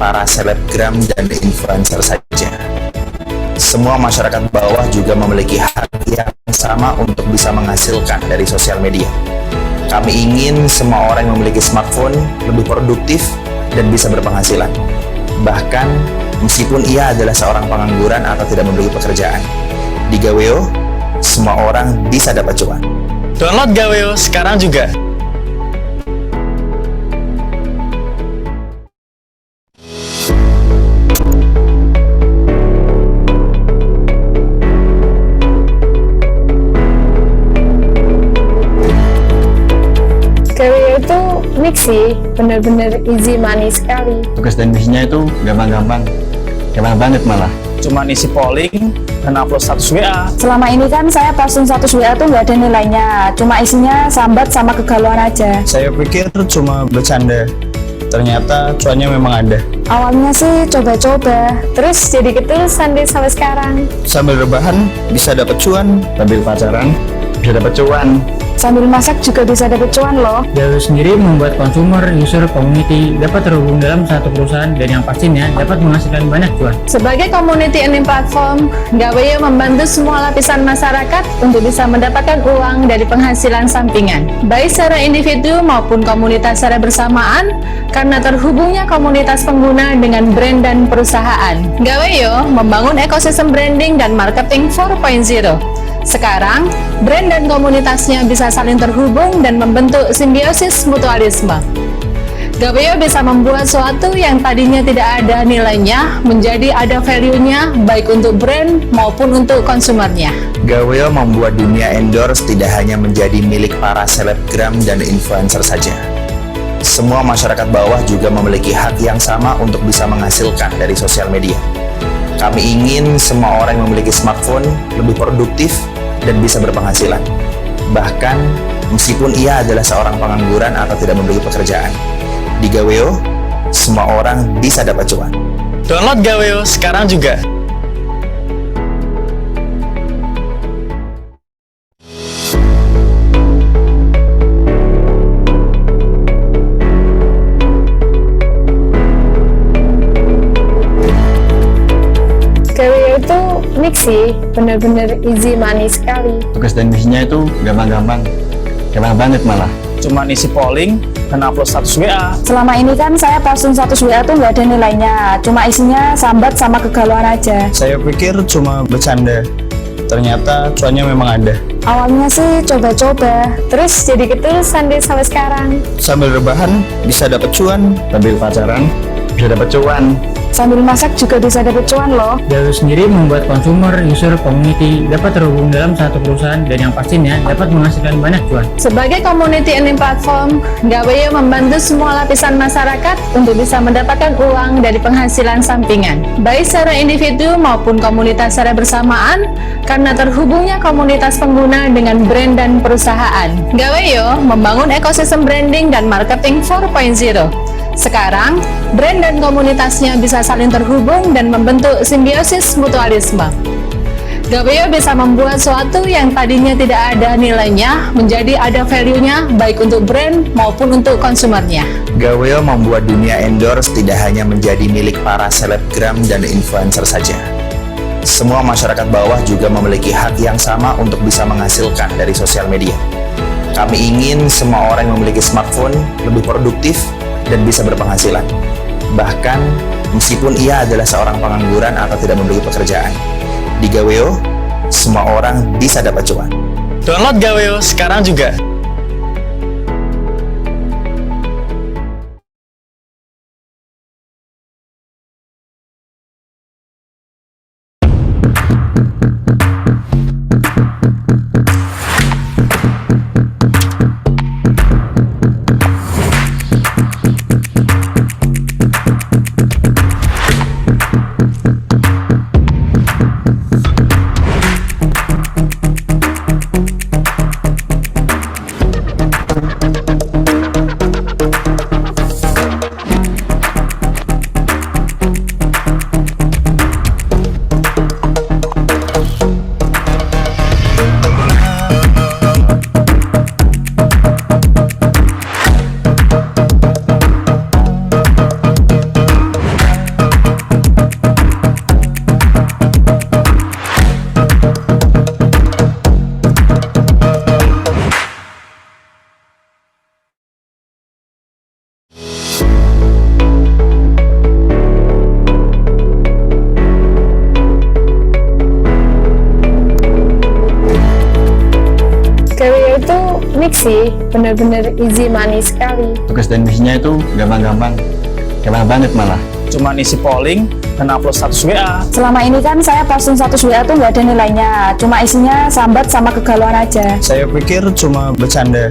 para selebgram dan influencer saja. Semua masyarakat bawah juga memiliki hak yang sama untuk bisa menghasilkan dari sosial media. Kami ingin semua orang yang memiliki smartphone lebih produktif dan bisa berpenghasilan. Bahkan, meskipun ia adalah seorang pengangguran atau tidak memiliki pekerjaan. Di Gaweo, semua orang bisa dapat cuan. Download Gaweo sekarang juga. Gaweo itu unik sih, bener-bener easy money sekali. Tugas dan misinya itu gampang banget malah. Cuma isi polling dan upload status WA. Selama ini kan saya posting status WA tuh nggak ada nilainya, cuma isinya sambat sama kegalauan aja. Saya pikir cuma bercanda, ternyata cuannya memang ada. Awalnya sih coba-coba, terus jadi keterusan deh sampai sekarang. Sambil rebahan bisa dapat cuan, Sambil pacaran bisa dapat cuan. Sambil masak juga bisa dapet cuan loh. Gaweo sendiri membuat consumer, user, community dapat terhubung dalam satu perusahaan dan yang pastinya dapat menghasilkan banyak cuan. Sebagai community earning platform, Gaweo membantu semua lapisan masyarakat untuk bisa mendapatkan uang dari penghasilan sampingan, baik secara individu maupun komunitas secara bersamaan, karena terhubungnya komunitas pengguna dengan brand dan perusahaan. Gaweo membangun ekosistem branding dan marketing 4.0. Sekarang, brand dan komunitasnya bisa saling terhubung dan membentuk simbiosis mutualisme. Gaweo bisa membuat sesuatu yang tadinya tidak ada nilainya menjadi ada value-nya baik untuk brand maupun untuk konsumernya. Gaweo membuat dunia endorse tidak hanya menjadi milik para selebgram dan influencer saja. Semua masyarakat bawah juga memiliki hak yang sama untuk bisa menghasilkan dari sosial media. Kami ingin semua orang yang memiliki smartphone lebih produktif dan bisa berpenghasilan. Bahkan, meskipun ia adalah seorang pengangguran atau tidak memiliki pekerjaan. Di Gaweo, semua orang bisa dapat cuan. Download Gaweo sekarang juga. Gaweo itu unik sih, bener-bener easy money sekali. Tugas dan misinya itu gampang banget malah. Cuma isi polling dan upload status WA. Selama ini kan saya posting status WA tuh nggak ada nilainya, cuma isinya sambat sama kegalauan aja. Saya pikir cuma bercanda, ternyata cuannya memang ada. Awalnya sih coba-coba, terus jadi keterusan deh sampai sekarang. Sambil rebahan bisa dapat cuan, Sambil pacaran bisa dapat cuan. Sambil masak juga bisa dapet cuan loh. Gaweo sendiri membuat consumer, user, community dapat terhubung dalam satu perusahaan dan yang pastinya dapat menghasilkan banyak cuan. Sebagai community earning platform, Gaweo membantu semua lapisan masyarakat untuk bisa mendapatkan uang dari penghasilan sampingan, baik secara individu maupun komunitas secara bersamaan, karena terhubungnya komunitas pengguna dengan brand dan perusahaan. Gaweo membangun ekosistem branding dan marketing 4.0. Sekarang, brand dan komunitasnya bisa saling terhubung dan membentuk simbiosis mutualisme. Gaweo bisa membuat sesuatu yang tadinya tidak ada nilainya menjadi ada value-nya baik untuk brand maupun untuk konsumernya. Gaweo membuat dunia endorse tidak hanya menjadi milik para selebgram dan influencer saja. Semua masyarakat bawah juga memiliki hak yang sama untuk bisa menghasilkan dari sosial media. Kami ingin semua orang yang memiliki smartphone lebih produktif dan bisa berpenghasilan. Bahkan, meskipun ia adalah seorang pengangguran atau tidak memiliki pekerjaan. Di Gaweo, semua orang bisa dapat cuan. Download Gaweo sekarang juga. sih, bener-bener easy money sekali. Tugas dan misinya itu gampang-gampang. Gampang banget malah. Cuma isi polling dan upload status WA. Selama ini kan saya posting status WA tuh nggak ada nilainya, cuma isinya sambat sama kegalauan aja. Saya pikir cuma bercanda,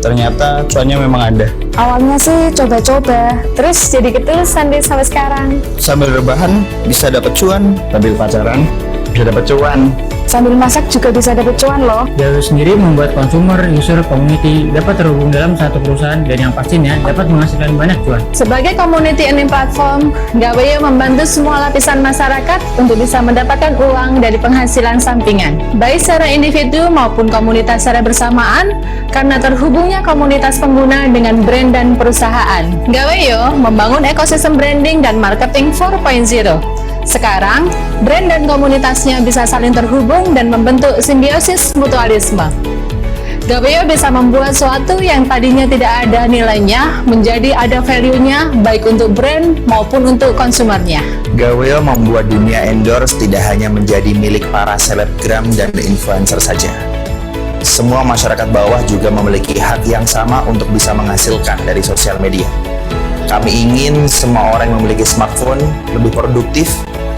ternyata cuannya memang ada. Awalnya sih coba-coba, Terus jadi ketulusan deh sampai sekarang. Sambil rebahan bisa dapat cuan. Sambil pacaran bisa dapat cuan. sambil masak juga bisa dapet cuan loh. Gawe sendiri membuat consumer, user, community dapat terhubung dalam satu perusahaan dan yang pastinya dapat menghasilkan banyak cuan. Sebagai community earning platform, Gaweyo membantu semua lapisan masyarakat untuk bisa mendapatkan uang dari penghasilan sampingan, baik secara individu maupun komunitas secara bersamaan, karena terhubungnya komunitas pengguna dengan brand dan perusahaan. Gaweyo membangun ekosistem branding dan marketing 4.0. Sekarang, brand dan komunitasnya bisa saling terhubung dan membentuk simbiosis mutualisme. Gaweyo bisa membuat sesuatu yang tadinya tidak ada nilainya menjadi ada value-nya baik untuk brand maupun untuk konsumernya. Gaweyo membuat dunia endorse tidak hanya menjadi milik para selebgram dan influencer saja. Semua masyarakat bawah juga memiliki hak yang sama untuk bisa menghasilkan dari sosial media. Kami ingin semua orang yang memiliki smartphone lebih produktif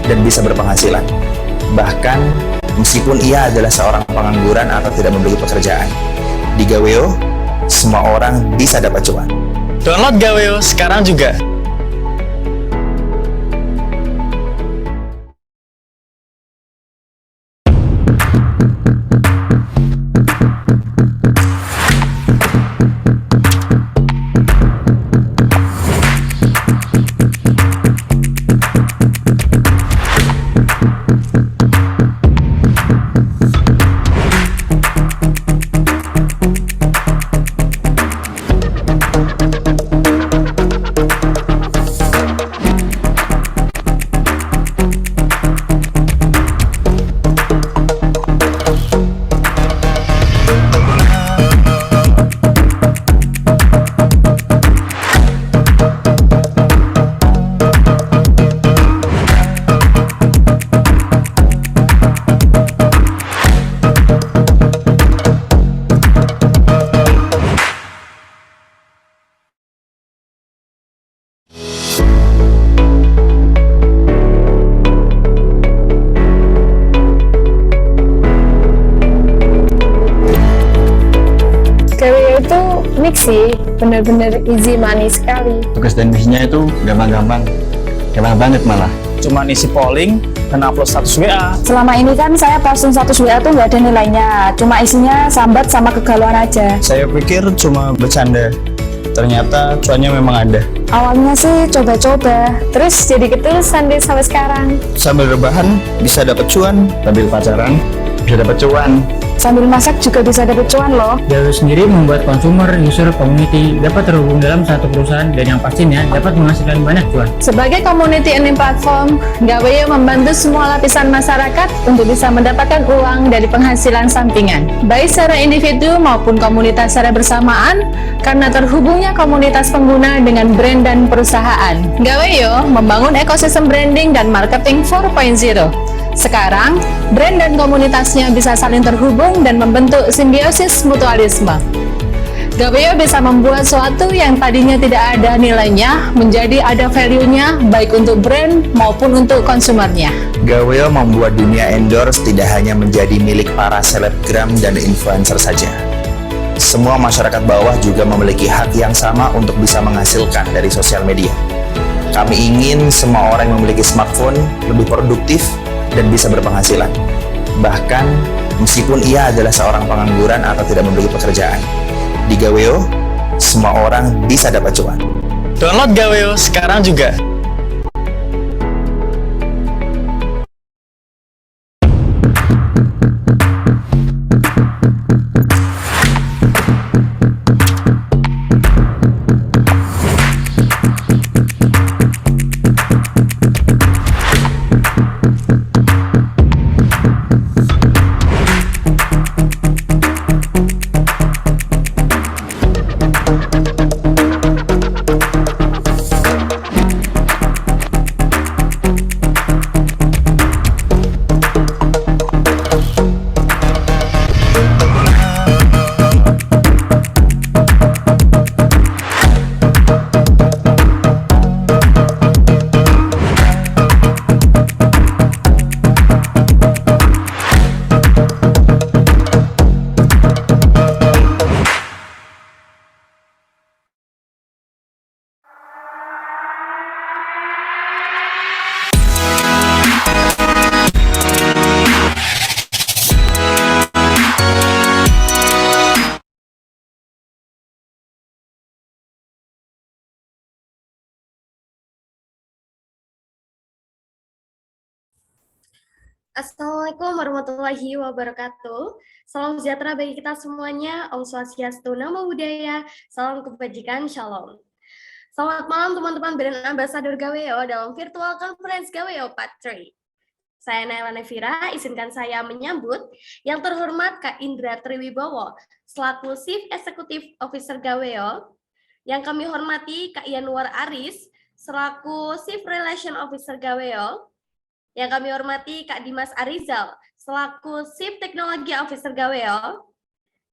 dan bisa berpenghasilan. Bahkan, meskipun ia adalah seorang pengangguran atau tidak memiliki pekerjaan. Di Gaweyo, semua orang bisa dapat cuan. Download Gaweyo sekarang juga. Gaweyo itu unik sih, bener-bener easy money sekali. Tugas dan misinya itu gampang-gampang. Gampang banget malah. Cuma isi polling dan upload status WA. Selama ini kan saya posting status WA tuh nggak ada nilainya, cuma isinya sambat sama kegalauan aja. Saya pikir cuma bercanda, ternyata cuannya memang ada. Awalnya sih coba-coba, Terus jadi ketulusan deh sampai sekarang. Sambil rebahan bisa dapat cuan. Sambil pacaran bisa dapat cuan. sambil masak juga bisa dapet cuan loh. Gawe sendiri membuat consumer, user, community dapat terhubung dalam satu perusahaan dan yang pastinya dapat menghasilkan banyak cuan. Sebagai community earning platform, Gaweyo membantu semua lapisan masyarakat untuk bisa mendapatkan uang dari penghasilan sampingan, baik secara individu maupun komunitas secara bersamaan, karena terhubungnya komunitas pengguna dengan brand dan perusahaan. Gaweyo membangun ekosistem branding dan marketing 4.0. Sekarang, brand dan komunitasnya bisa saling terhubung dan membentuk simbiosis mutualisme. Gaweyo bisa membuat sesuatu yang tadinya tidak ada nilainya menjadi ada value-nya baik untuk brand maupun untuk konsumernya. Gaweyo membuat dunia endorse tidak hanya menjadi milik para selebgram dan influencer saja. Semua masyarakat bawah juga memiliki hak yang sama untuk bisa menghasilkan dari sosial media. Kami ingin semua orang yang memiliki smartphone lebih produktif dan bisa berpenghasilan. Bahkan, meskipun ia adalah seorang pengangguran atau tidak memiliki pekerjaan. Di Gaweyo, semua orang bisa dapat cuan. Download Gaweyo sekarang juga. Assalamualaikum warahmatullahi wabarakatuh. Salam sejahtera bagi kita semuanya. Om Swastiastu, Namo Buddhaya. Salam kebajikan, Shalom. Selamat malam teman-teman brand ambassador Gaweo dalam virtual conference Gaweo Part 3. Saya Naila Nevira, izinkan saya menyambut yang terhormat Kak Indra Triwibowo selaku Chief Executive Officer Gaweo. Yang kami hormati Kak Yanuar Aris selaku Chief Relation Officer Gaweo. Yang kami hormati Kak Dimas Arizal selaku Chief Technology Officer Gaweo.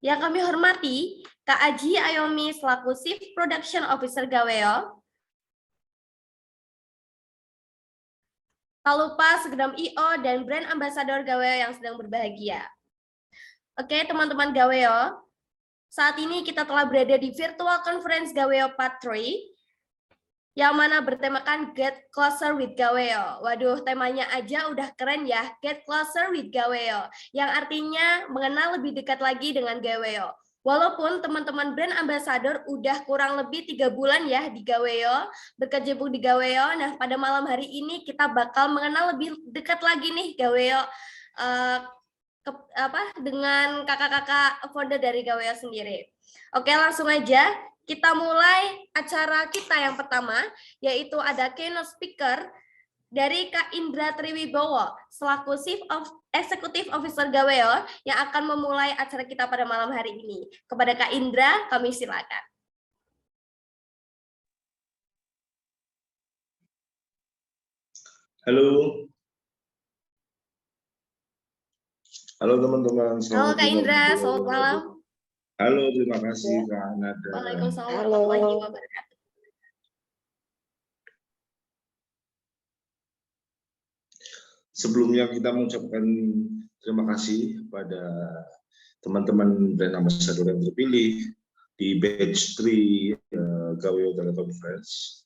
Yang kami hormati Kak Aji Ayomi selaku Chief Production Officer Gaweo. Tak lupa segenap IO dan brand ambassador Gaweo yang sedang berbahagia. Oke teman-teman Gaweo, saat ini kita telah berada di virtual conference Gaweo Part 3 yang mana bertemakan Get Closer with Gaweo. Waduh, temanya aja udah keren ya, Get Closer with Gaweo, yang artinya mengenal lebih dekat lagi dengan Gaweo. Walaupun teman-teman brand ambassador udah kurang lebih 3 bulan ya di Gaweo, berkecimpung di Gaweo. Nah, pada malam hari ini kita bakal mengenal lebih dekat lagi nih Gaweo dengan kakak-kakak founder dari Gaweo sendiri. Oke, langsung aja. Kita mulai acara kita yang pertama, yaitu ada keynote speaker dari Kak Indra Triwibowo, selaku Chief Executive Officer Gaweo, yang akan memulai acara kita pada malam hari ini. Kepada Kak Indra, kami silakan. Halo. Halo teman-teman. Halo Kak Indra, selamat malam. Halo, terima kasih Kak Nada. Waalaikumsalam warahmatullahi wabarakatuh. Sebelumnya kita mengucapkan terima kasih pada teman-teman brand ambassador yang terpilih di batch 3 Gaweo Teleconference.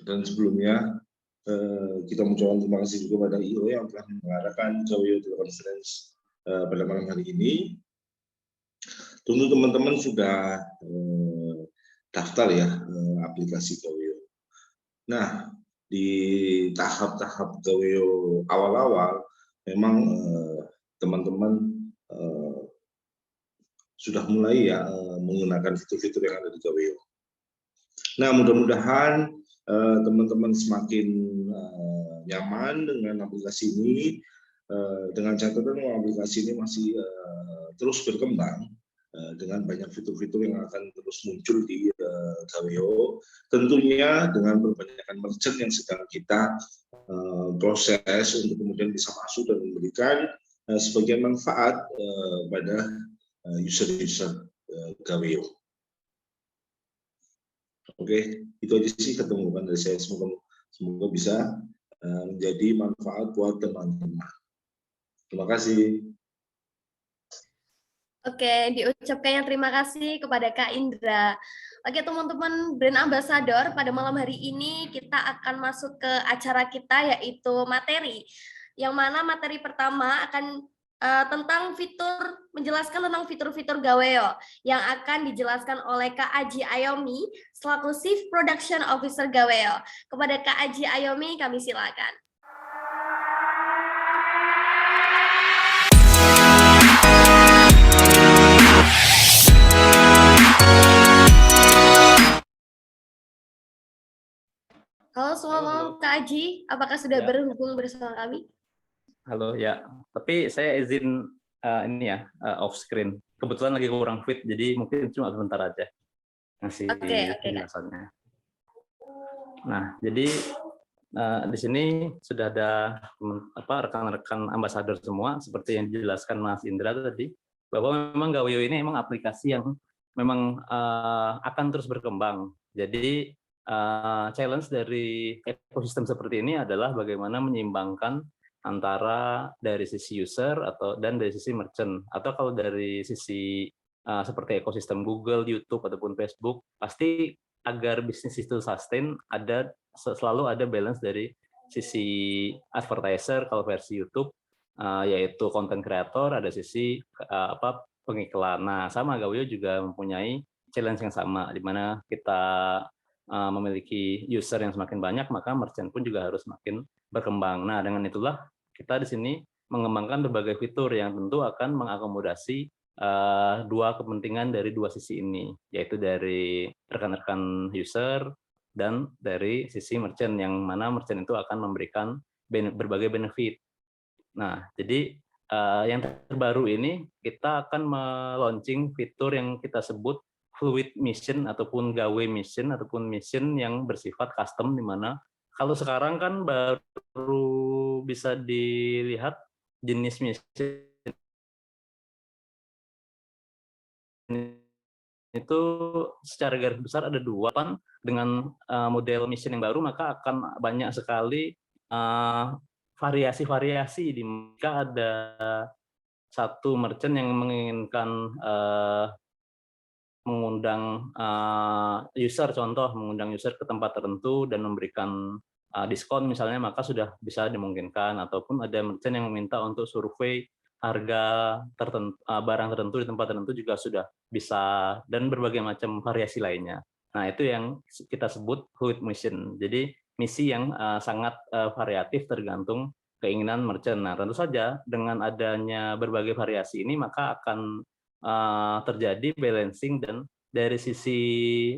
Dan sebelumnya kita mengucapkan terima kasih juga pada IO yang telah mengadakan Gaweo Teleconference pada malam hari ini. Tentu teman-teman sudah daftar ya aplikasi Gaweo. Nah, di tahap-tahap Gaweo awal-awal memang teman-teman sudah mulai ya menggunakan fitur-fitur yang ada di Gaweo. Nah, mudah-mudahan teman-teman semakin nyaman dengan aplikasi ini, dengan catatan bahwa aplikasi ini masih terus berkembang dengan banyak fitur-fitur yang akan terus muncul di Gaweo, tentunya dengan kebanyakan merchant yang sedang kita proses untuk kemudian bisa masuk dan memberikan sebagian manfaat pada user-user Gaweo. Oke, itu aja sih ketemuan dari saya. Semoga bisa menjadi manfaat buat teman-teman. Terima kasih. Oke, diucapkan yang terima kasih kepada Kak Indra. Oke teman-teman brand ambassador, pada malam hari ini kita akan masuk ke acara kita yaitu materi. Yang mana materi pertama akan menjelaskan tentang fitur-fitur Gaweo yang akan dijelaskan oleh Kak Aji Ayomi selaku Chief Production Officer Gaweo. Kepada Kak Aji Ayomi kami silakan. Halo semua, Kak Aji, apakah sudah berhubung bersama kami? Halo ya, tapi saya izin ini ya off screen. Kebetulan lagi kurang fit, jadi mungkin cuma sebentar aja ngasih penjelasannya. Nah, jadi di sini sudah ada rekan-rekan ambasador semua, seperti yang dijelaskan Mas Indra tadi, bahwa memang Gaweo ini memang aplikasi yang memang akan terus berkembang. Jadi challenge dari ekosistem seperti ini adalah bagaimana menyeimbangkan antara dari sisi user dan dari sisi merchant, atau kalau dari sisi seperti ekosistem Google, YouTube ataupun Facebook, pasti agar bisnis itu sustain selalu ada balance dari sisi advertiser kalau versi YouTube, yaitu content creator, ada sisi pengiklan. Nah, sama Gaweo juga mempunyai challenge yang sama, di mana kita memiliki user yang semakin banyak, maka merchant pun juga harus semakin berkembang. Nah, dengan itulah kita di sini mengembangkan berbagai fitur yang tentu akan mengakomodasi dua kepentingan dari dua sisi ini, yaitu dari rekan-rekan user dan dari sisi merchant, yang mana merchant itu akan memberikan berbagai benefit. Nah, jadi yang terbaru ini kita akan meluncing fitur yang kita sebut fluid mission ataupun gawe mission ataupun mission yang bersifat custom, di mana kalau sekarang kan baru bisa dilihat jenis mission itu secara garis besar ada dua. Dengan model mission yang baru maka akan banyak sekali variasi-variasi, di mana ada satu merchant yang menginginkan mengundang user, contoh mengundang user ke tempat tertentu dan memberikan diskon misalnya, maka sudah bisa dimungkinkan. Ataupun ada merchant yang meminta untuk survei harga tertentu, barang tertentu di tempat tertentu juga sudah bisa, dan berbagai macam variasi lainnya. Nah, itu yang kita sebut fluid mission. Jadi misi yang sangat variatif tergantung keinginan merchant. Nah, tentu saja dengan adanya berbagai variasi ini maka akan terjadi balancing, dan dari sisi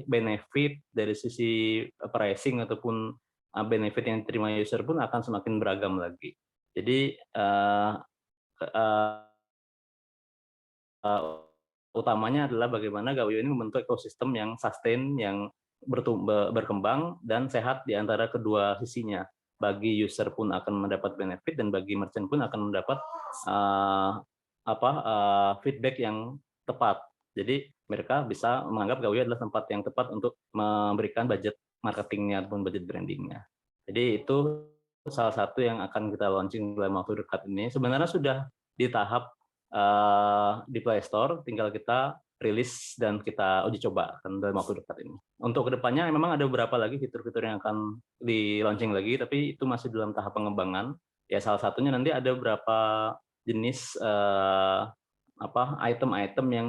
benefit, dari sisi pricing ataupun benefit yang diterima user pun akan semakin beragam lagi. Jadi utamanya adalah bagaimana Gawio ini membentuk ekosistem yang sustain, yang berkembang dan sehat di antara kedua sisinya. Bagi user pun akan mendapat benefit, dan bagi merchant pun akan mendapat feedback yang tepat. Jadi mereka bisa menganggap Gawio adalah tempat yang tepat untuk memberikan budget marketingnya ataupun budget brandingnya. Jadi itu salah satu yang akan kita launching dalam waktu dekat ini. Sebenarnya sudah di tahap di Play Store, tinggal kita rilis dan kita uji coba dalam waktu dekat ini. Untuk kedepannya memang ada beberapa lagi fitur-fitur yang akan di launching lagi, tapi itu masih dalam tahap pengembangan. Ya, salah satunya nanti ada beberapa jenis item-item yang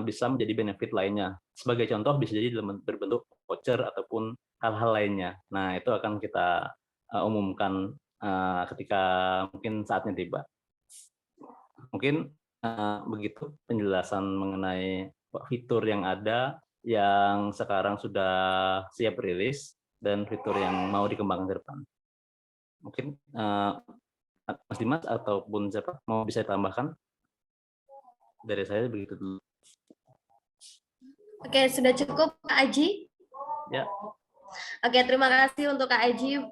bisa menjadi benefit lainnya. Sebagai contoh bisa jadi berbentuk voucher ataupun hal-hal lainnya. Nah, itu akan kita umumkan ketika mungkin saatnya tiba. Mungkin begitu penjelasan mengenai fitur yang ada yang sekarang sudah siap rilis dan fitur yang mau dikembangkan ke depan. Mungkin Mas Dimas ataupun siapa mau bisa ditambahkan? Dari saya begitu dulu. Oke, sudah cukup Kak Aji? Ya. Oke, terima kasih untuk Kak Aji.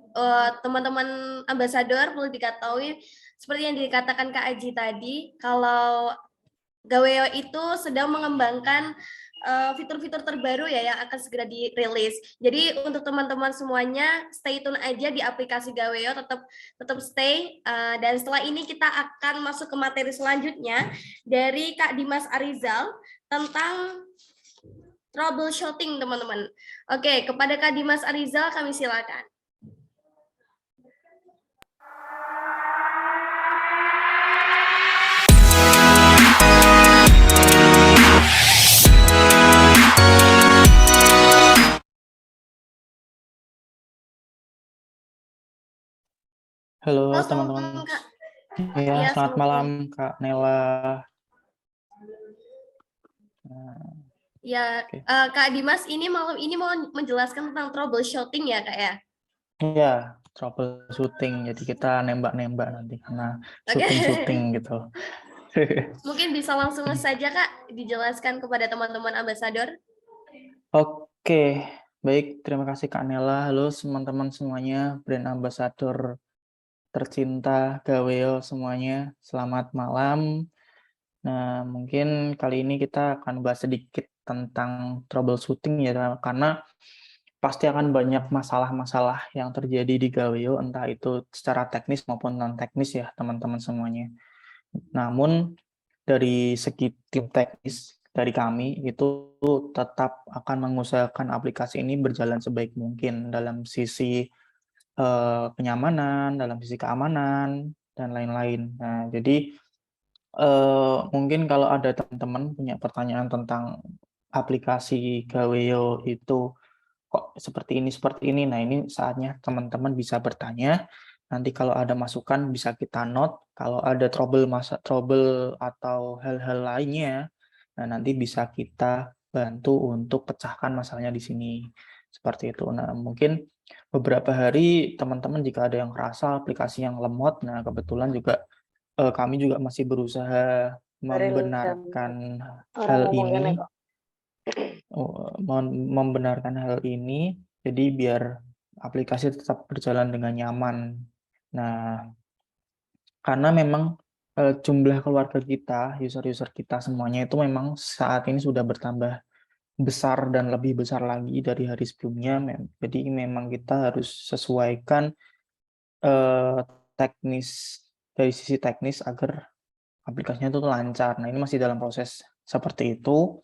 Teman-teman ambasador, perlu diketahui seperti yang dikatakan Kak Aji tadi, kalau Gaweo itu sedang mengembangkan fitur-fitur terbaru ya yang akan segera dirilis. Jadi untuk teman-teman semuanya stay tune aja di aplikasi Gaweo, tetap stay. Dan setelah ini kita akan masuk ke materi selanjutnya dari Kak Dimas Arizal tentang troubleshooting, teman-teman. Oke, kepada Kak Dimas Arizal kami silakan. Halo teman-teman. Ya, selamat malam Kak Nela. Ya, okay. Kak Dimas ini malam ini mau menjelaskan tentang troubleshooting ya Kak ya? Iya, troubleshooting. Jadi kita nembak-nembak nanti karena shooting gitu. Mungkin bisa langsung saja Kak dijelaskan kepada teman-teman ambasador. Oke, baik. Terima kasih Kak Nela. Halo teman-teman semuanya, brand ambassador tercinta Gaweo semuanya. Selamat malam. Nah, mungkin kali ini kita akan bahas sedikit tentang troubleshooting ya, karena pasti akan banyak masalah-masalah yang terjadi di Gaweo, entah itu secara teknis maupun non-teknis ya teman-teman semuanya. Namun dari segi tim teknis dari kami itu tetap akan mengusahakan aplikasi ini berjalan sebaik mungkin dalam sisi kenyamanan, dalam sisi keamanan, dan lain-lain. Nah, jadi mungkin kalau ada teman-teman punya pertanyaan tentang aplikasi Gaweo itu kok seperti ini. Nah, ini saatnya teman-teman bisa bertanya. Nanti kalau ada masukan bisa kita note. Kalau ada trouble atau hal-hal lainnya, nah nanti bisa kita bantu untuk pecahkan masalahnya di sini. Seperti itu. Nah, mungkin beberapa hari teman-teman jika ada yang kerasa aplikasi yang lemot, nah kebetulan juga kami juga masih berusaha membenarkan hal ini. Membenarkan hal ini, jadi biar aplikasi tetap berjalan dengan nyaman. Nah, karena memang jumlah keluarga kita, user-user kita semuanya itu memang saat ini sudah bertambah besar dan lebih besar lagi dari hari sebelumnya. Jadi memang kita harus sesuaikan teknis, dari sisi teknis agar aplikasinya itu lancar. Nah, ini masih dalam proses seperti itu.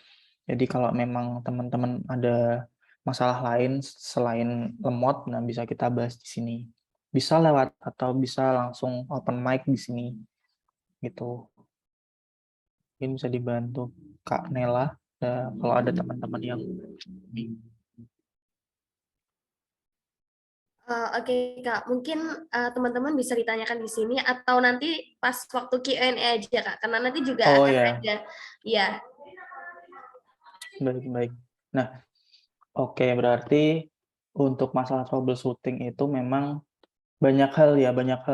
Jadi kalau memang teman-teman ada masalah lain selain lemot, nah bisa kita bahas di sini. Bisa lewat atau bisa langsung open mic di sini. Gitu. Mungkin bisa dibantu Kak Nela kalau ada teman-teman yang Oke Kak, mungkin teman-teman bisa ditanyakan di sini atau nanti pas waktu Q&A aja Kak, karena nanti juga akan ada. Ya. Baik. Nah, oke, berarti untuk masalah troubleshooting itu memang banyak hal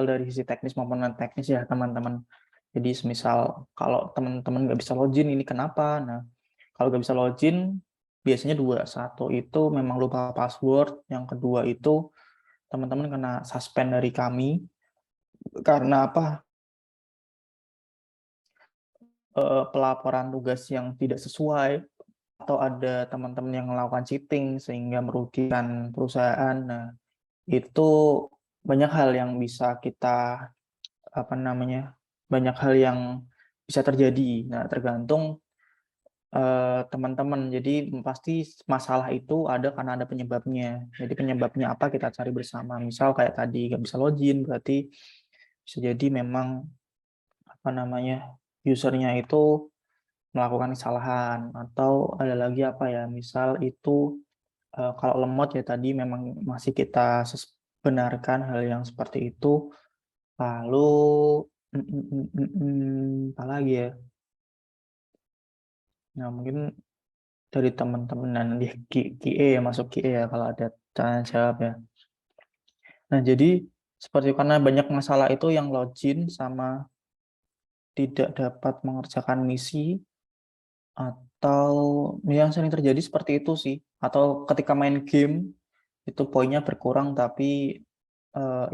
dari sisi teknis maupun non teknis ya teman-teman. Jadi semisal kalau teman-teman nggak bisa login ini kenapa? Nah, kalau nggak bisa login biasanya dua. Satu itu memang lupa password, yang kedua itu teman-teman kena suspend dari kami karena apa? Pelaporan tugas yang tidak sesuai atau ada teman-teman yang melakukan cheating sehingga merugikan perusahaan. Nah, itu banyak hal yang bisa kita banyak hal yang bisa terjadi. Nah, tergantung teman-teman. Jadi pasti masalah itu ada karena ada penyebabnya. Jadi penyebabnya apa kita cari bersama. Misal kayak tadi nggak bisa login, berarti bisa jadi memang usernya itu melakukan kesalahan. Atau ada lagi misal itu kalau lemot ya tadi memang masih kita benarkan hal yang seperti itu. Lalu apa lagi ya? Nah, mungkin dari teman-teman nanti QA masuk QA ya kalau ada tanya jawab ya. Nah, jadi seperti karena banyak masalah itu yang login sama tidak dapat mengerjakan misi atau yang sering terjadi seperti itu sih. Atau ketika main game itu poinnya berkurang tapi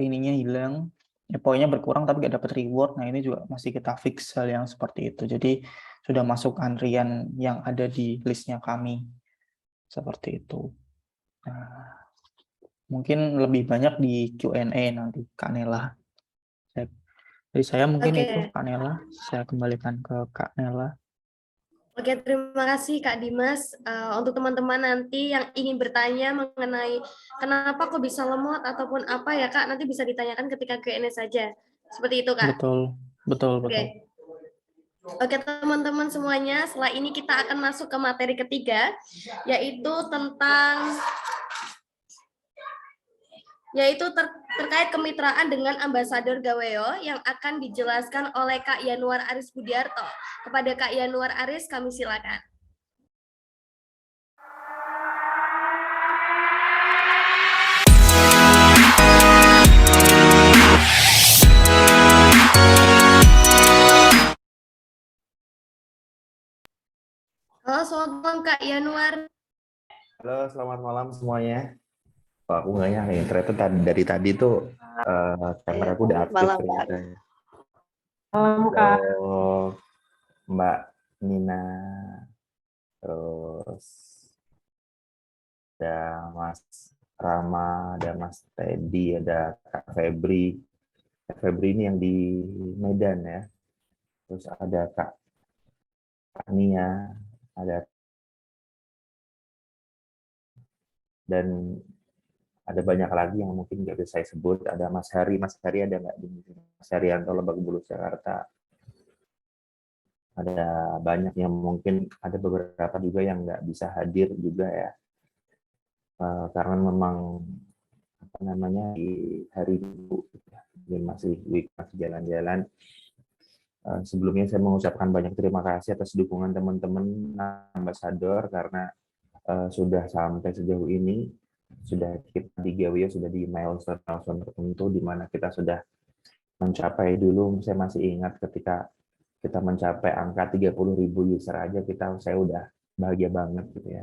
ininya hilang. Ya, poinnya berkurang tapi nggak dapat reward. Nah, ini juga masih kita fix hal yang seperti itu. Jadi sudah masuk antrian yang ada di listnya kami. Seperti itu. Nah, mungkin lebih banyak di Q&A nanti, Kak Nela. Dari saya mungkin itu, Kak Nela. Saya kembalikan ke Kak Nela. Oke, terima kasih Kak Dimas. Untuk teman-teman nanti yang ingin bertanya mengenai kenapa kok bisa lemot ataupun apa ya Kak, nanti bisa ditanyakan ketika Q&A saja. Seperti itu Kak? Betul. Oke teman-teman semuanya, setelah ini kita akan masuk ke materi ketiga, yaitu terkait kemitraan dengan Ambasador Gaweo yang akan dijelaskan oleh Kak Yanuar Aris Budiarto. Kepada Kak Yanuar Aris, kami silakan. Halo, selamat malam Kak Yanuar. Halo, selamat malam semuanya. Aku nggak nyangka ya, ternyata dari tadi tuh kamera aku udah aktif ternyata. Malam Kak. Mbak Nina, terus ada Mas Rama, ada Mas Teddy, ada Kak Febri. Kak Febri ini yang di Medan ya. Terus ada Kak Ania, ada dan ada banyak lagi yang mungkin nggak bisa saya sebut. Ada Mas Hari ada nggak di Mas Haryanto Lebak Bulus Jakarta. Ada banyak yang mungkin ada beberapa juga yang nggak bisa hadir juga ya. karena memang apa namanya di hari Minggu dan masih jalan-jalan. Sebelumnya saya mengucapkan banyak terima kasih atas dukungan teman-teman ambasador karena sudah sampai sejauh ini, sudah kita di Gawio sudah di milestone tertentu di mana kita sudah mencapai dulu. Saya masih ingat ketika kita mencapai angka 30.000 user aja saya udah bahagia banget gitu ya.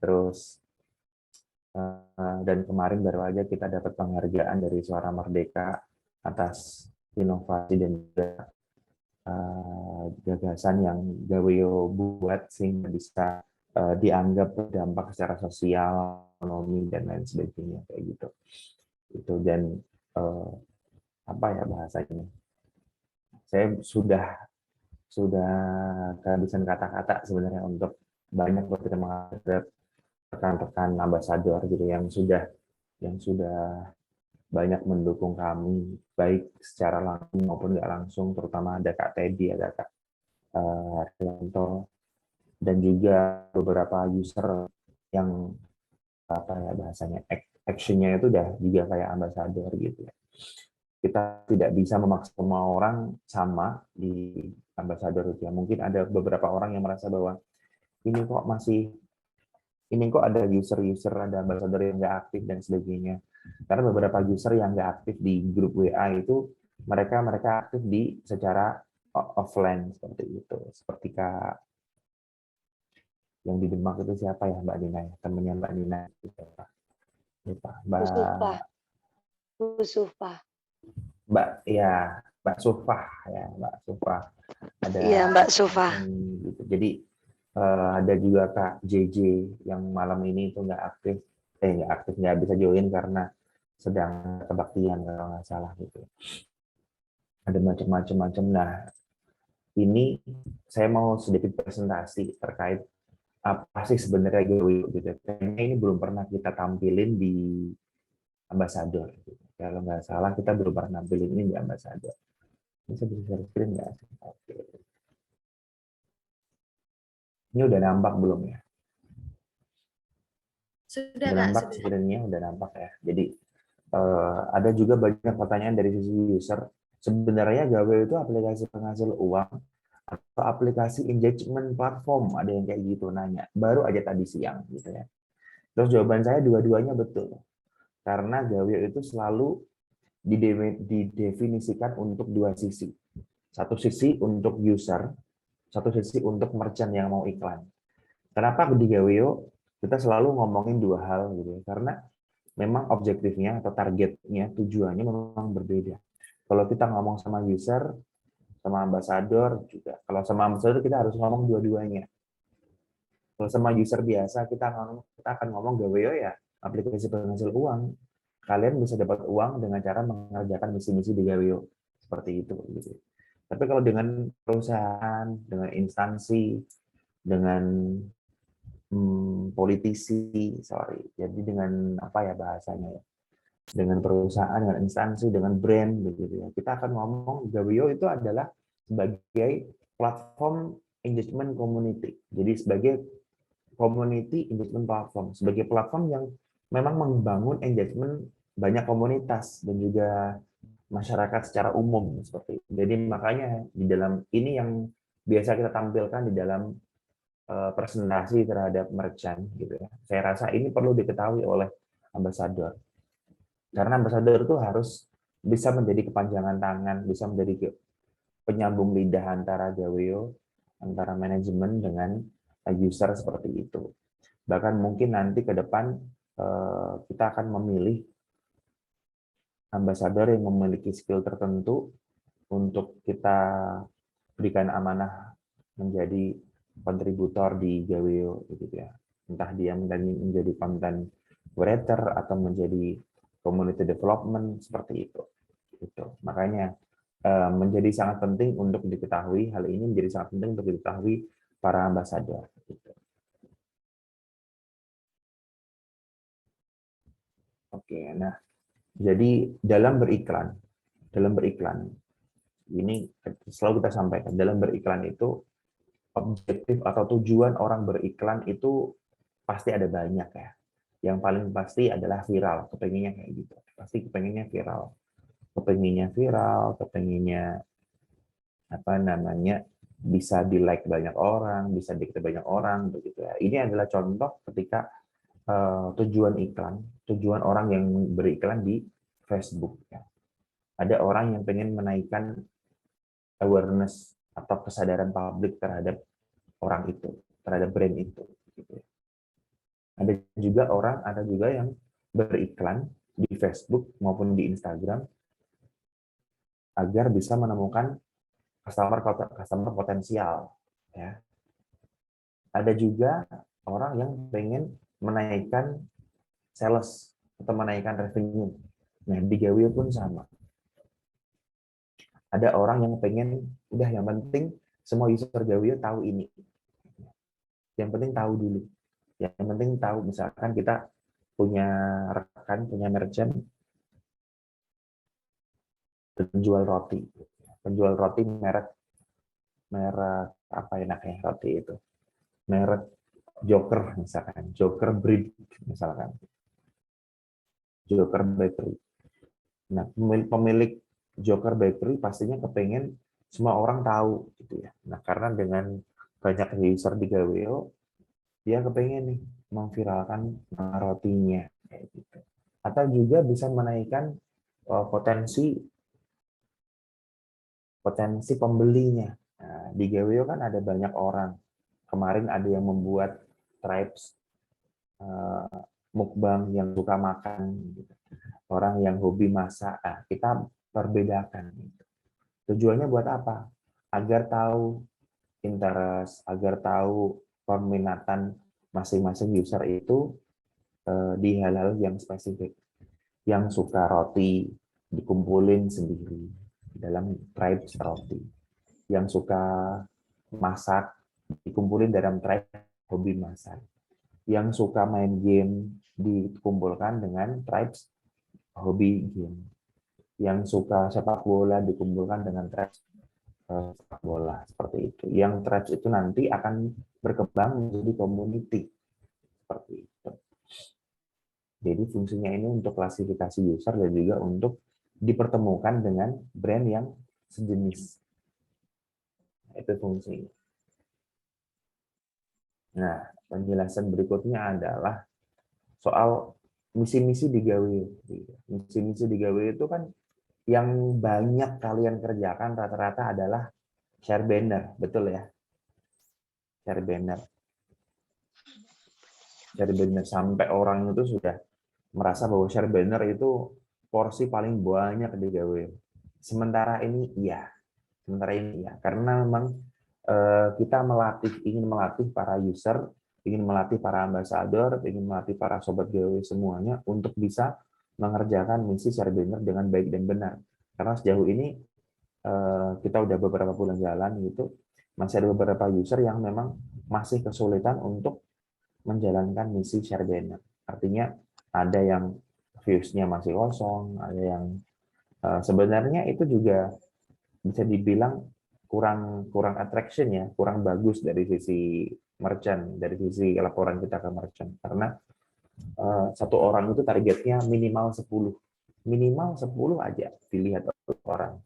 Terus dan kemarin baru aja kita dapat penghargaan dari Suara Merdeka atas inovasi dan juga gagasan yang Gawio buat sehingga bisa dianggap berdampak secara sosial, ekonomi dan lain sebagainya kayak gitu. Itu dan apa ya bahasanya? Saya sudah kehabisan kata-kata sebenarnya untuk banyak berterima kasih rekan-rekan ambasador gitu yang sudah banyak mendukung kami baik secara langsung maupun nggak langsung, terutama ada Kak Teddy, ada Kak Haryanto, dan juga beberapa user yang apa ya bahasanya actionnya itu udah juga kayak ambasador gitu ya. Kita tidak bisa memaksa semua orang sama di ambasador itu ya. Mungkin ada beberapa orang yang merasa bahwa ini kok ada user ada ambasador yang nggak aktif dan sebagainya. Karena beberapa user yang nggak aktif di grup WA itu mereka aktif di secara offline seperti itu. Seperti Kak yang di Demak itu siapa ya Mbak Nina ya, temennya Mbak Nina gitu. Lupa. Mbak Sufah ya, Mbak Sufah. Ada Iya, Mbak Sufah. Gitu. Jadi ada juga Kak JJ yang malam ini itu nggak bisa join karena sedang kebaktian kalau nggak salah gitu. Ada macam-macam. Nah, ini saya mau sedikit presentasi terkait apa sih sebenarnya Gawio gitu. Kayaknya ini belum pernah kita tampilin di ambasador. Gitu. Kalau nggak salah kita belum pernah tampilin ini di ambasador. Ini saya bisa share screen nggak? Oke. Ini udah nampak belum ya? Sudah, udah nampak screen-nya, udah nampak ya. Jadi ada juga banyak pertanyaan dari sisi user. Sebenarnya Gawio itu aplikasi penghasil uang atau aplikasi engagement platform, ada yang kayak gitu nanya. Baru aja tadi siang gitu ya. Terus jawaban saya dua-duanya betul. Karena Gawio itu selalu didefinisikan untuk dua sisi. Satu sisi untuk user, satu sisi untuk merchant yang mau iklan. Kenapa di Gawio kita selalu ngomongin dua hal gitu ya? Karena memang objektifnya atau targetnya, tujuannya memang berbeda. Kalau kita ngomong sama user, sama ambasador juga. Kalau sama ambasador kita harus ngomong dua-duanya. Kalau sama user biasa kita akan ngomong Gawio ya aplikasi penghasil uang. Kalian bisa dapat uang dengan cara mengerjakan misi-misi di Gawio seperti itu. Gitu. Tapi kalau dengan perusahaan, dengan instansi, dengan politisi, jadi dengan apa ya bahasanya ya, dengan perusahaan, dengan instansi, dengan brand, begitu ya. Kita akan ngomong Gawio itu adalah sebagai platform engagement community. Jadi sebagai community engagement platform, sebagai platform yang memang membangun engagement banyak komunitas dan juga masyarakat secara umum seperti itu. Jadi makanya di dalam ini yang biasa kita tampilkan di dalam presentasi terhadap merchant gitu ya. Saya rasa ini perlu diketahui oleh ambasador. Karena ambasador itu harus bisa menjadi kepanjangan tangan, bisa menjadi penyambung lidah antara Gawio, antara manajemen dengan user seperti itu. Bahkan mungkin nanti ke depan kita akan memilih ambasador yang memiliki skill tertentu untuk kita berikan amanah menjadi kontributor di Gawio gitu ya. Entah dia menjadi content creator atau menjadi community development seperti itu. Gitu. Makanya menjadi sangat penting untuk diketahui, hal ini menjadi sangat penting untuk diketahui para ambasador. Gitu. Oke, nah jadi dalam beriklan ini selalu kita sampaikan, dalam beriklan itu objektif atau tujuan orang beriklan itu pasti ada banyak ya. Yang paling pasti adalah viral, kepengennya kayak gitu. Pasti kepengennya viral. Kepengennya apa namanya, bisa di-like banyak orang, bisa diklik banyak orang, begitu ya. Ini adalah contoh ketika tujuan orang yang beriklan di Facebook. Ya. Ada orang yang pengen menaikkan awareness atau kesadaran publik terhadap orang itu, terhadap brand itu. Gitu. Ada juga yang beriklan di Facebook maupun di Instagram agar bisa menemukan customer potensial. Ya. Ada juga orang yang pengen menaikkan sales atau menaikkan revenue. Nah, di Gawio pun sama. Ada orang yang pengen, udah yang penting semua user Gawio tahu ini. Yang penting tahu dulu. Yang penting tahu, misalkan kita punya rekan, punya merchant, penjual roti merek apa enaknya roti itu, merek Joker misalkan, Joker Bread misalkan, Joker Bakery. Nah, pemilik Joker Bakery pastinya kepengen semua orang tahu gitu ya. Nah, karena dengan banyak user di Gawio, dia kepengen nih memviralkan rotinya kayak gitu. Atau juga bisa menaikkan potensi pembelinya. Nah, di Gawio kan ada banyak orang. Kemarin ada yang membuat tribes mukbang yang suka makan, gitu. Orang yang hobi masak. Nah, kita perbedakan. Gitu. Tujuannya buat apa? Agar tahu interest, agar tahu peminatan masing-masing user itu di hal-hal yang spesifik. Yang suka roti dikumpulin sendiri dalam tribe roti. Yang suka masak dikumpulin dalam tribe hobi masak. Yang suka main game dikumpulkan dengan tribes hobi game. Yang suka sepak bola dikumpulkan dengan tribes sepak bola, seperti itu. Yang tribes itu nanti akan berkembang menjadi community, seperti itu. Jadi fungsinya ini untuk klasifikasi user dan juga untuk dipertemukan dengan brand yang sejenis. Itu fungsinya. Nah, penjelasan berikutnya adalah soal misi-misi di Gawio. Misi-misi di Gawio itu kan yang banyak kalian kerjakan rata-rata adalah share banner, betul ya? Share banner. Share banner sampai orang itu sudah merasa bahwa share banner itu porsi paling banyak di Gawio. Sementara ini iya. Karena memang kita ingin melatih para user, ingin melatih para ambasador, ingin melatih para sobat Gawio semuanya untuk bisa mengerjakan misi share banner dengan baik dan benar. Karena sejauh ini kita udah beberapa bulan jalan gitu, masih ada beberapa user yang memang masih kesulitan untuk menjalankan misi share banner. Artinya ada yang views-nya masih kosong, ada yang sebenarnya itu juga bisa dibilang kurang attraction ya, kurang bagus dari sisi merchant, dari sisi laporan kita ke merchant. Karena satu orang itu targetnya minimal 10 aja dilihat orang.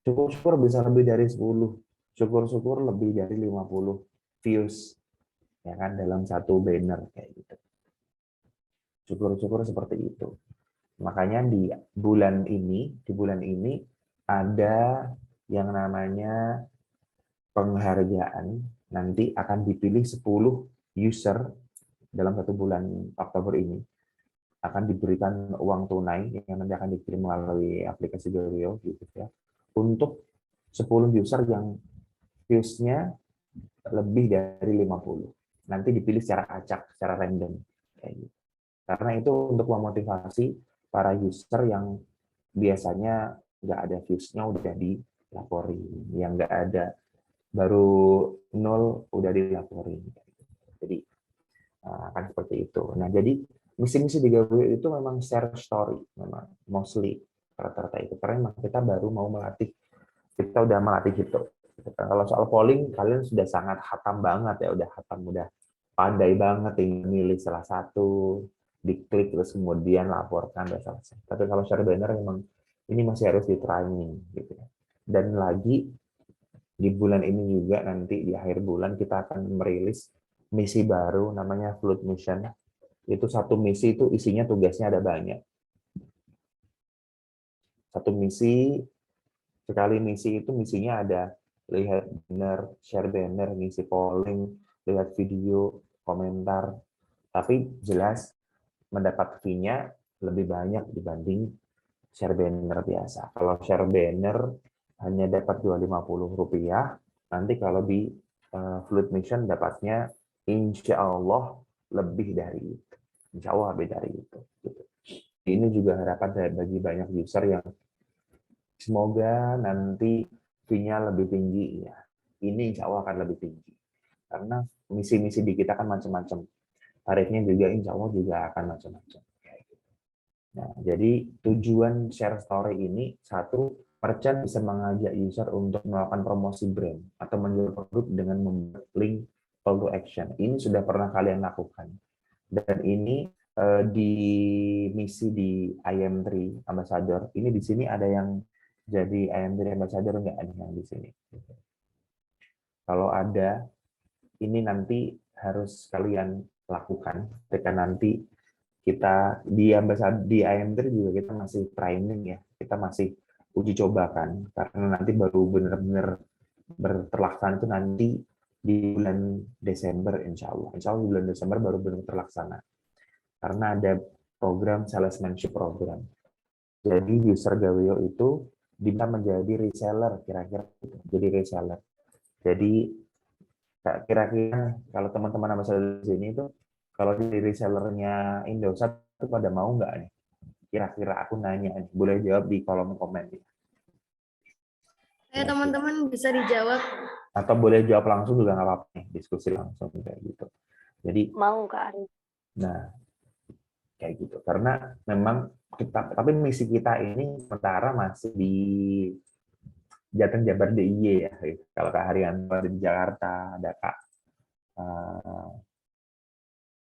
Syukur-syukur bisa lebih dari 10, syukur-syukur lebih dari 50 views ya kan dalam satu banner kayak gitu. Syukur-syukur seperti itu. Makanya di bulan ini ada yang namanya penghargaan, nanti akan dipilih 10 user dalam satu bulan Oktober ini, akan diberikan uang tunai yang nanti akan dikirim melalui aplikasi Gawio gitu ya, untuk 10 user yang views-nya lebih dari 50. Nanti dipilih secara acak, secara random kayak gitu. Karena itu untuk memotivasi para user yang biasanya nggak ada views-nya udah dilaporin, yang nggak ada baru 0 udah dilaporin. Jadi akan seperti itu. Nah, jadi misi-misi di Gawio itu memang share story, memang mostly rata-rata itu. Karena memang kita baru mau melatih, kita udah melatih itu. Kalau soal polling, kalian sudah sangat hatam banget ya, udah pandai banget tinggal milih salah satu, diklik terus kemudian laporkan dan selesai. Tapi kalau share banner memang ini masih harus di training gitu ya. Dan lagi di bulan ini juga nanti di akhir bulan kita akan merilis misi baru namanya Fluid Mission. Itu satu misi itu isinya tugasnya ada banyak. Satu misi, sekali misi itu misinya ada lihat banner, share banner, ngisi polling, lihat video, komentar. Tapi jelas mendapat fee-nya lebih banyak dibanding share banner biasa. Kalau share banner hanya dapat Rp250, nanti kalau di Fluid Mission dapatnya insya Allah lebih dari itu. Insya Allah lebih dari itu. Ini juga harapan bagi banyak user yang semoga nanti fee-nya lebih tinggi. Ya. Ini insya Allah akan lebih tinggi. Karena misi-misi di kita kan macam-macam. Tarifnya juga insya Allah juga akan macam-macam. Nah, jadi tujuan share story ini, satu, merchant bisa mengajak user untuk melakukan promosi brand atau menjual produk dengan membuat link call to action. Ini sudah pernah kalian lakukan. Dan ini di misi di IM3 Ambassador, ini di sini ada yang jadi IM3 Ambassador enggak ada yang di sini. Kalau ada, ini nanti harus kalian lakukan ketika nanti kita di IM3 juga kita masih training ya, kita masih uji coba kan, karena nanti baru benar-benar terlaksana itu nanti di bulan Desember insya Allah di bulan Desember baru benar terlaksana, karena ada program salesmanship program. Jadi user Gaweo itu bisa menjadi reseller kira-kira, jadi reseller. Jadi kira-kira kalau teman-teman ambassador di sini itu kalau di resellernya Indosat itu pada mau nggak nih? Kira-kira aku nanya nih, boleh jawab di kolom komen. Ya teman-teman bisa dijawab. Atau boleh jawab langsung juga nggak apa-apa nih, diskusi langsung kayak gitu. Jadi Mau Kak Ari. Nah, kayak gitu. Karena memang kita, tapi misi kita ini sementara masih di Jateng Jabar DIY ya. Kalau Kak Haryanto ada di Jakarta, ada Kak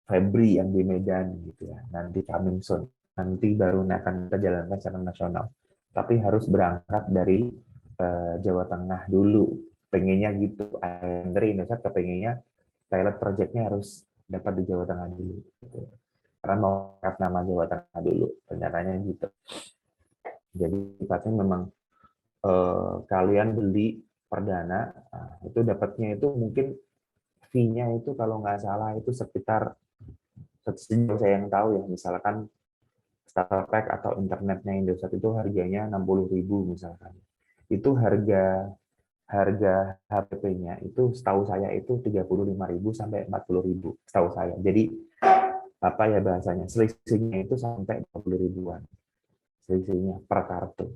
Febri yang di Medan gitu ya. Nanti coming soon. Nanti baru akan kita jalankan secara nasional. Tapi harus berangkat dari Jawa Tengah dulu. Pengennya gitu. Dari Indonesia kepengennya pilot project-nya harus dapat di Jawa Tengah dulu. Gitu. Karena mau angkat nama Jawa Tengah dulu. Rencananya gitu. Jadi sifatnya memang kalian beli perdana, itu dapatnya itu mungkin fee-nya itu kalau nggak salah itu sekitar, sejauh saya yang tahu ya, misalkan starter pack atau internetnya Indosat itu harganya 60.000 misalkan. Itu harga HPP-nya itu setahu saya itu 35.000 sampai 40.000 setahu saya. Jadi apa ya bahasanya, selisihnya itu sampai 20 ribuan. Selisihnya per kartu.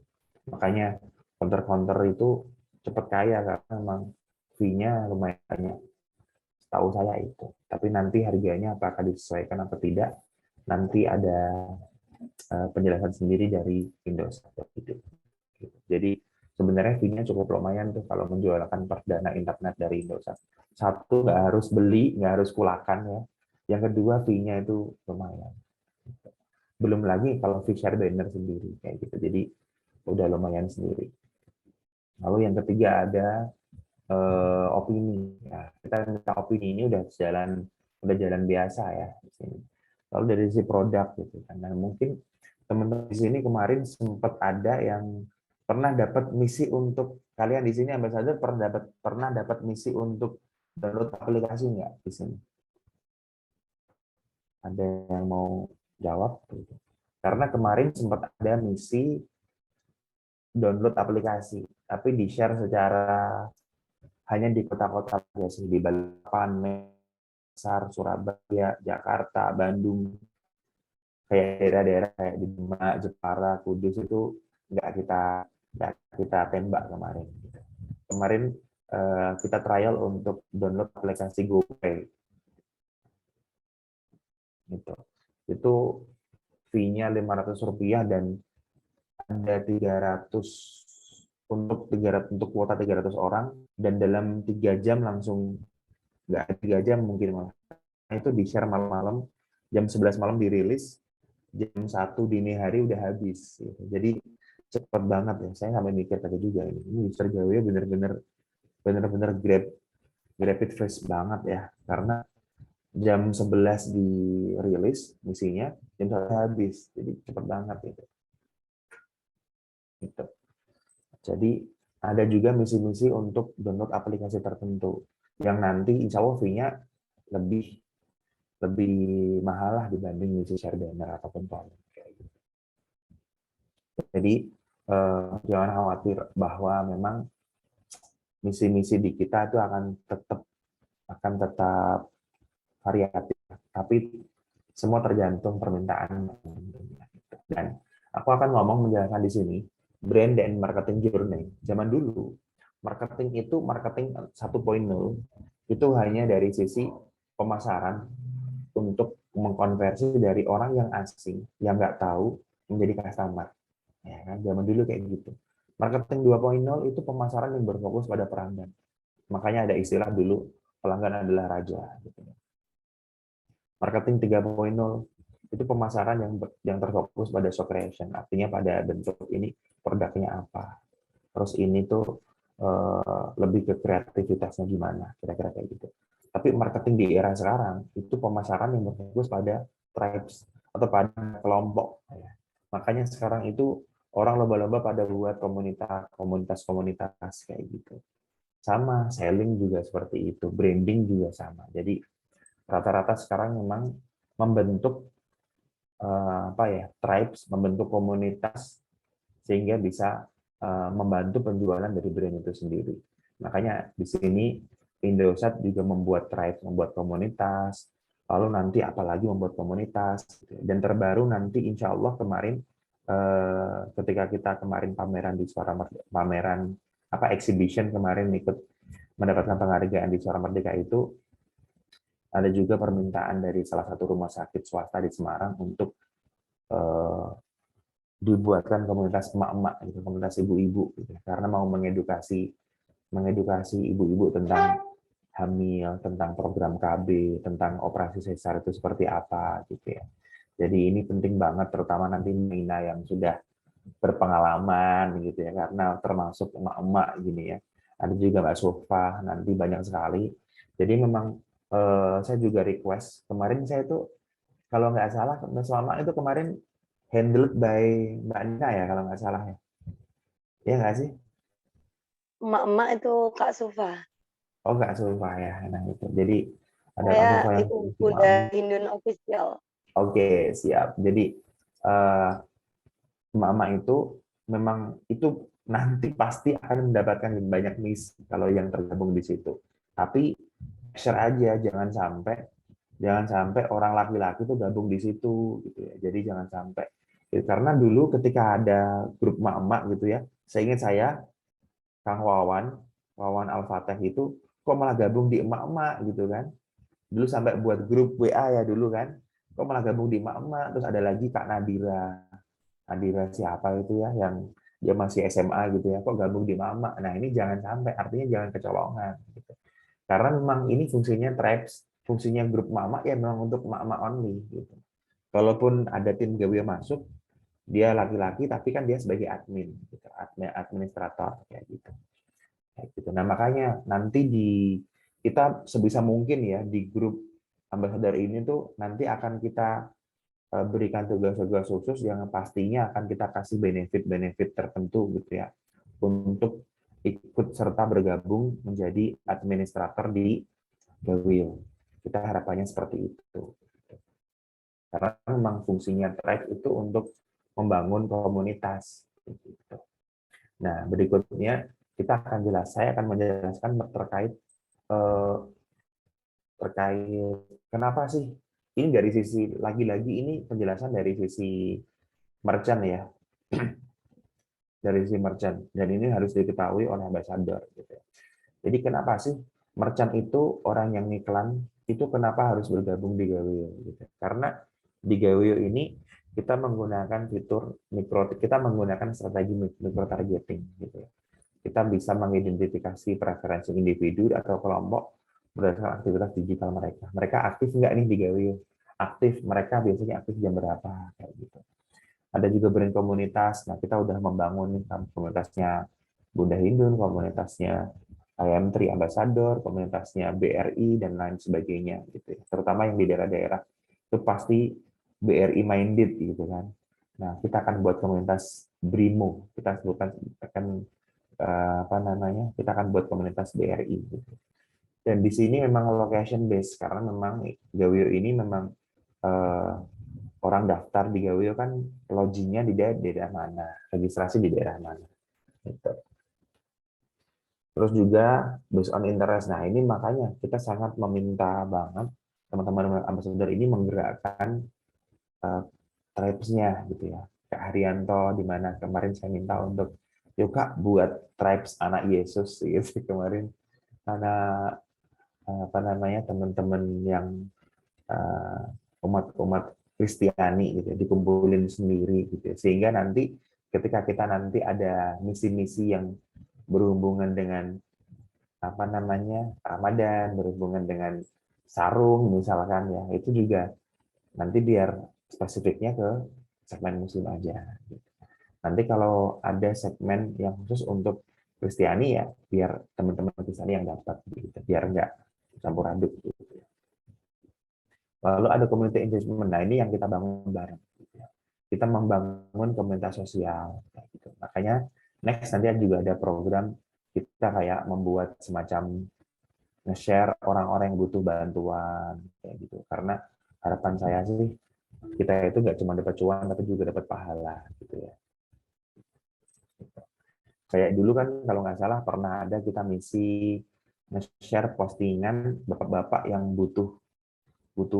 Makanya counter itu cepat kaya karena memang fee-nya lumayan banyak. Tahu saya itu. Tapi nanti harganya apakah disesuaikan atau tidak, nanti ada penjelasan sendiri dari Indosat. Jadi sebenarnya fee-nya cukup lumayan tuh kalau menjualkan perdana internet dari Indosat. Satu, nggak harus beli, nggak harus kulakan ya. Yang kedua, fee-nya itu lumayan. Belum lagi kalau fee share banner sendiri kayak gitu. Jadi udah lumayan sendiri. Lalu yang ketiga ada opini. Ya, kita minta opini ini udah jalan biasa ya di sini. Lalu dari sisi produk gitu kan. Nah, mungkin teman-teman di sini kemarin sempat ada yang pernah dapat misi untuk kalian di sini ambassador pernah dapat misi untuk download aplikasi nggak di sini? Ada yang mau jawab? Karena kemarin sempat ada misi download aplikasi, tapi di-share secara hanya di kota-kota biasa, di Balikpapan, Makassar, Surabaya, Jakarta, Bandung, kayak daerah-daerah kayak di Demak, Jepara, Kudus itu nggak kita tembak kemarin. Kemarin kita trial untuk download aplikasi GoPay. Gitu. Itu fee-nya Rp500 dan ada 300 untuk kuota 300 orang dan dalam 3 jam langsung, nggak 3 jam mungkin malah, itu di-share malam-malam jam 11 malam dirilis, jam 1 dini hari udah habis. Gitu. Jadi cepat banget ya. Saya sampai mikir tadi juga ini user Gawe bener-bener grab it fresh banget ya. Karena jam 11 dirilis misinya, jam 1 habis. Jadi cepat banget gitu. Gitu. Jadi ada juga misi-misi untuk download aplikasi tertentu yang nanti insya Allah fee-nya lebih mahal lah dibanding misi share banner ataupun polling. Jadi jangan khawatir bahwa memang misi-misi di kita itu akan tetap variatif, tapi semua tergantung permintaan. Dan aku akan ngomong menjelaskan di sini brand dan marketing journey. Zaman dulu marketing 1.0 itu hanya dari sisi pemasaran untuk mengkonversi dari orang yang asing yang nggak tahu menjadi customer. Ya kan? Zaman dulu kayak gitu. Marketing 2.0 itu pemasaran yang berfokus pada pelanggan. Makanya ada istilah dulu pelanggan adalah raja. Gitu. Marketing 3.0 itu pemasaran yang terfokus pada show creation, artinya pada bentuk ini produknya apa. Terus ini tuh lebih ke kreativitasnya gimana, kira-kira kayak gitu. Tapi marketing di era sekarang itu pemasaran yang berfokus pada tribes atau pada kelompok. Ya. Makanya sekarang itu orang lomba-lomba pada buat komunitas kayak gitu. Sama, selling juga seperti itu, branding juga sama. Jadi rata-rata sekarang memang membentuk tribes, membentuk komunitas sehingga bisa membantu penjualan dari brand itu sendiri. Makanya di sini Indosat juga membuat tribe, membuat komunitas, lalu nanti apalagi membuat komunitas. Dan terbaru nanti insya Allah kemarin ketika kita kemarin pameran di exhibition kemarin ikut mendapatkan penghargaan di Suara Merdeka itu, ada juga permintaan dari salah satu rumah sakit swasta di Semarang untuk dibuatkan komunitas emak-emak, gitu, komunitas ibu-ibu, gitu, karena mau mengedukasi ibu-ibu tentang hamil, tentang program KB, tentang operasi sesar itu seperti apa, gitu ya. Jadi ini penting banget, terutama nanti Nina yang sudah berpengalaman, gitu ya, karena termasuk emak-emak gini ya. Ada juga Mbak Sofa, nanti banyak sekali. Jadi memang saya juga request kemarin saya itu kalau nggak salah Mbak itu kemarin handled by Mbak Nina ya kalau nggak salah ya. Iya nggak sih? Emak-emak itu Kak Sufa. Oh nggak Sofa ya. Nah itu. Jadi ada Saya Kak Sofa yang itu Bunda Hindun official. Oke, siap. Jadi emak-emak itu memang itu nanti pasti akan mendapatkan banyak misi kalau yang tergabung di situ. Tapi share aja, jangan sampai orang laki-laki itu gabung di situ gitu ya. Jadi jangan sampai karena dulu ketika ada grup emak-emak gitu ya, saya Kang Wawan Al-Fateh itu kok malah gabung di emak-emak gitu kan. Dulu sampai buat grup WA ya dulu kan. Kok malah gabung di emak-emak. Terus ada lagi Kak Nadira siapa itu ya yang dia masih SMA gitu ya. Kok gabung di emak-emak. Nah, ini jangan sampai, artinya jangan kecolongan gitu. Karena memang ini fungsinya tribes, fungsinya grup emak-emak ya memang untuk emak-emak only gitu. Kalaupun ada tim Gawe masuk, dia laki-laki tapi kan dia sebagai admin gitu, administrator kayak gitu. Nah, makanya nanti kita sebisa mungkin ya di grup ambassador ini tuh nanti akan kita berikan tugas-tugas khusus yang pastinya akan kita kasih benefit-benefit tertentu gitu ya untuk ikut serta bergabung menjadi administrator di Gawil. Kita harapannya seperti itu. Karena memang fungsinya Tribe itu untuk membangun komunitas. Nah, berikutnya saya akan menjelaskan terkait kenapa sih ini dari sisi lagi-lagi ini penjelasan dari sisi merchant ya. Dari sisi merchant, dan ini harus diketahui oleh ambassador gitu. Jadi kenapa sih merchant itu orang yang iklan itu kenapa harus bergabung di Gawil gitu. Karena di Gawil ini kita menggunakan strategi micro targeting gitu. Kita bisa mengidentifikasi preferensi individu atau kelompok berdasarkan aktivitas digital mereka. Mereka aktif nggak nih di Gawil? aktif, mereka biasanya aktif jam berapa kayak gitu. Ada juga brand komunitas. Nah, kita udah membangun nih komunitasnya Bunda Hindun, komunitasnya IM3 Ambassador, komunitasnya BRI dan lain sebagainya gitu ya. Terutama yang di daerah-daerah itu pasti BRI minded gitu kan. Nah, kita akan buat komunitas BRIMO. Kita sebutkan akan kita akan buat komunitas BRI gitu. Dan di sini memang location based karena memang Gawio ini memang orang daftar di Gawio kan lodgingnya di daerah mana, registrasi di daerah mana. Gitu. Terus juga based on interest. Nah ini makanya kita sangat meminta banget teman-teman ambassador ini menggerakkan tribes-nya gitu ya. Kak Haryanto di mana kemarin saya minta untuk yuk Kak buat tribes anak Yesus gitu kemarin. Karena teman-teman yang umat Kristiani gitu dikumpulin sendiri gitu sehingga nanti ketika kita nanti ada misi-misi yang berhubungan dengan Ramadan, berhubungan dengan sarung misalkan ya, itu juga nanti biar spesifiknya ke segmen muslim aja gitu. Nanti kalau ada segmen yang khusus untuk Kristiani ya biar teman-teman Kristiani yang dapat gitu, biar enggak campur aduk gitu. Lalu ada community engagement. Nah, ini yang kita bangun bareng. Kita membangun komunitas sosial. Gitu. Makanya next nanti juga ada program kita kayak membuat semacam nge-share orang-orang yang butuh bantuan kayak gitu. Karena harapan saya sih kita itu nggak cuma dapat cuan tapi juga dapat pahala gitu ya. Kayak dulu kan kalau nggak salah pernah ada kita misi nge-share postingan bapak-bapak yang butuh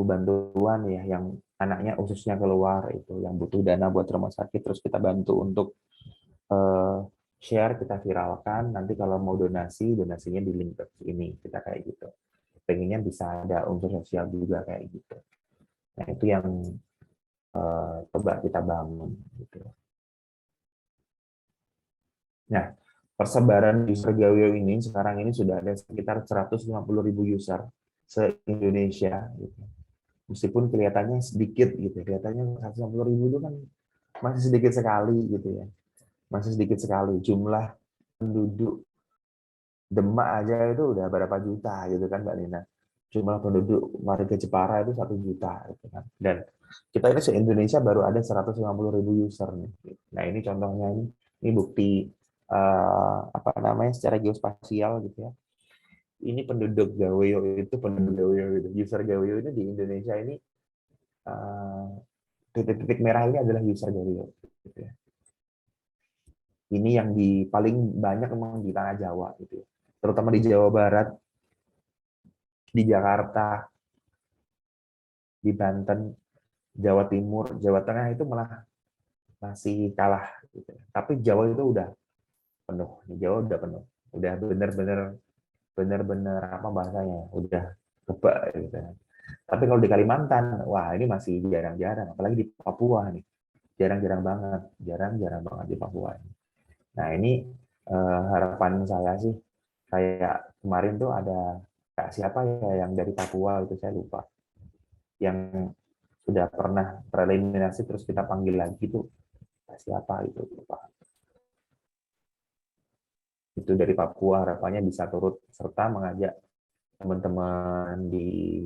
bantuan ya, yang anaknya ususnya keluar itu, yang butuh dana buat rumah sakit, terus kita bantu untuk share, kita viralkan, nanti kalau mau donasinya di link ini, kita kayak gitu. Pengennya bisa ada unsur sosial juga kayak gitu. Nah itu yang coba kita bangun. Gitu. Nah, persebaran user Gawio ini sekarang ini sudah ada sekitar 150.000 user se-Indonesia gitu. Meskipun kelihatannya sedikit gitu, kelihatannya 150.000 itu kan masih sedikit sekali gitu ya. Masih sedikit sekali jumlah penduduk Demak aja itu udah berapa juta gitu kan Mbak Nina. Jumlah penduduk warga Jepara itu 1 juta gitu kan. Dan kita ini se-Indonesia baru ada 150.000 user nih. Nah, ini contohnya ini bukti secara geospasial gitu ya. Ini penduduk Gawio itu user Gawio ini di Indonesia ini titik-titik merah ini adalah user Gawio gitu ya. Ini yang paling banyak memang di tanah Jawa gitu ya. Terutama di Jawa Barat, di Jakarta, di Banten, Jawa Timur, Jawa Tengah itu malah masih kalah gitu ya. Tapi Jawa itu udah penuh, Jawa udah penuh. Udah bener-bener apa bahasanya, udah kebak gitu. Tapi kalau di Kalimantan, wah ini masih jarang-jarang, apalagi di Papua nih, jarang-jarang banget di Papua. Nah ini harapan saya sih, kayak kemarin tuh ada siapa ya yang dari Papua itu saya lupa, yang sudah pernah tereliminasi terus kita panggil lagi tuh siapa itu lupa. Itu dari Papua, harapannya bisa turut serta mengajak teman-teman di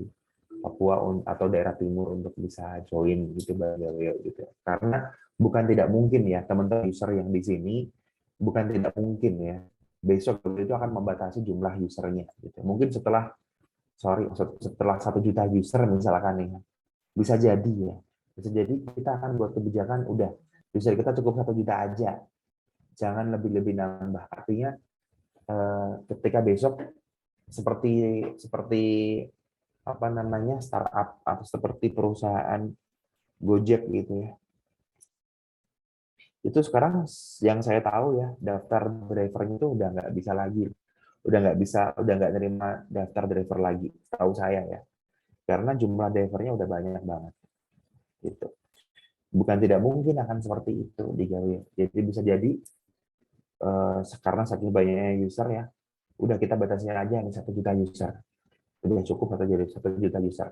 Papua atau daerah timur untuk bisa join gitu Gawio gitu. Karena bukan tidak mungkin ya teman-teman user yang di sini, bukan tidak mungkin ya besok itu akan membatasi jumlah usernya gitu. Mungkin setelah 1 juta user misalkan nih, bisa jadi ya, bisa jadi kita akan buat kebijakan udah user kita cukup 1 juta aja. Jangan lebih-lebih nambah. Artinya ketika besok seperti startup atau seperti perusahaan Gojek gitu ya. Itu sekarang yang saya tahu ya, daftar drivernya itu udah nggak bisa lagi. Udah nggak nerima daftar driver lagi, tahu saya ya. Karena jumlah drivernya udah banyak banget. Gitu. Bukan tidak mungkin akan seperti itu di Gawio. Jadi bisa jadi karena saking banyaknya user ya, udah kita batasnya aja nih 1 juta user, udah cukup 1 juta user.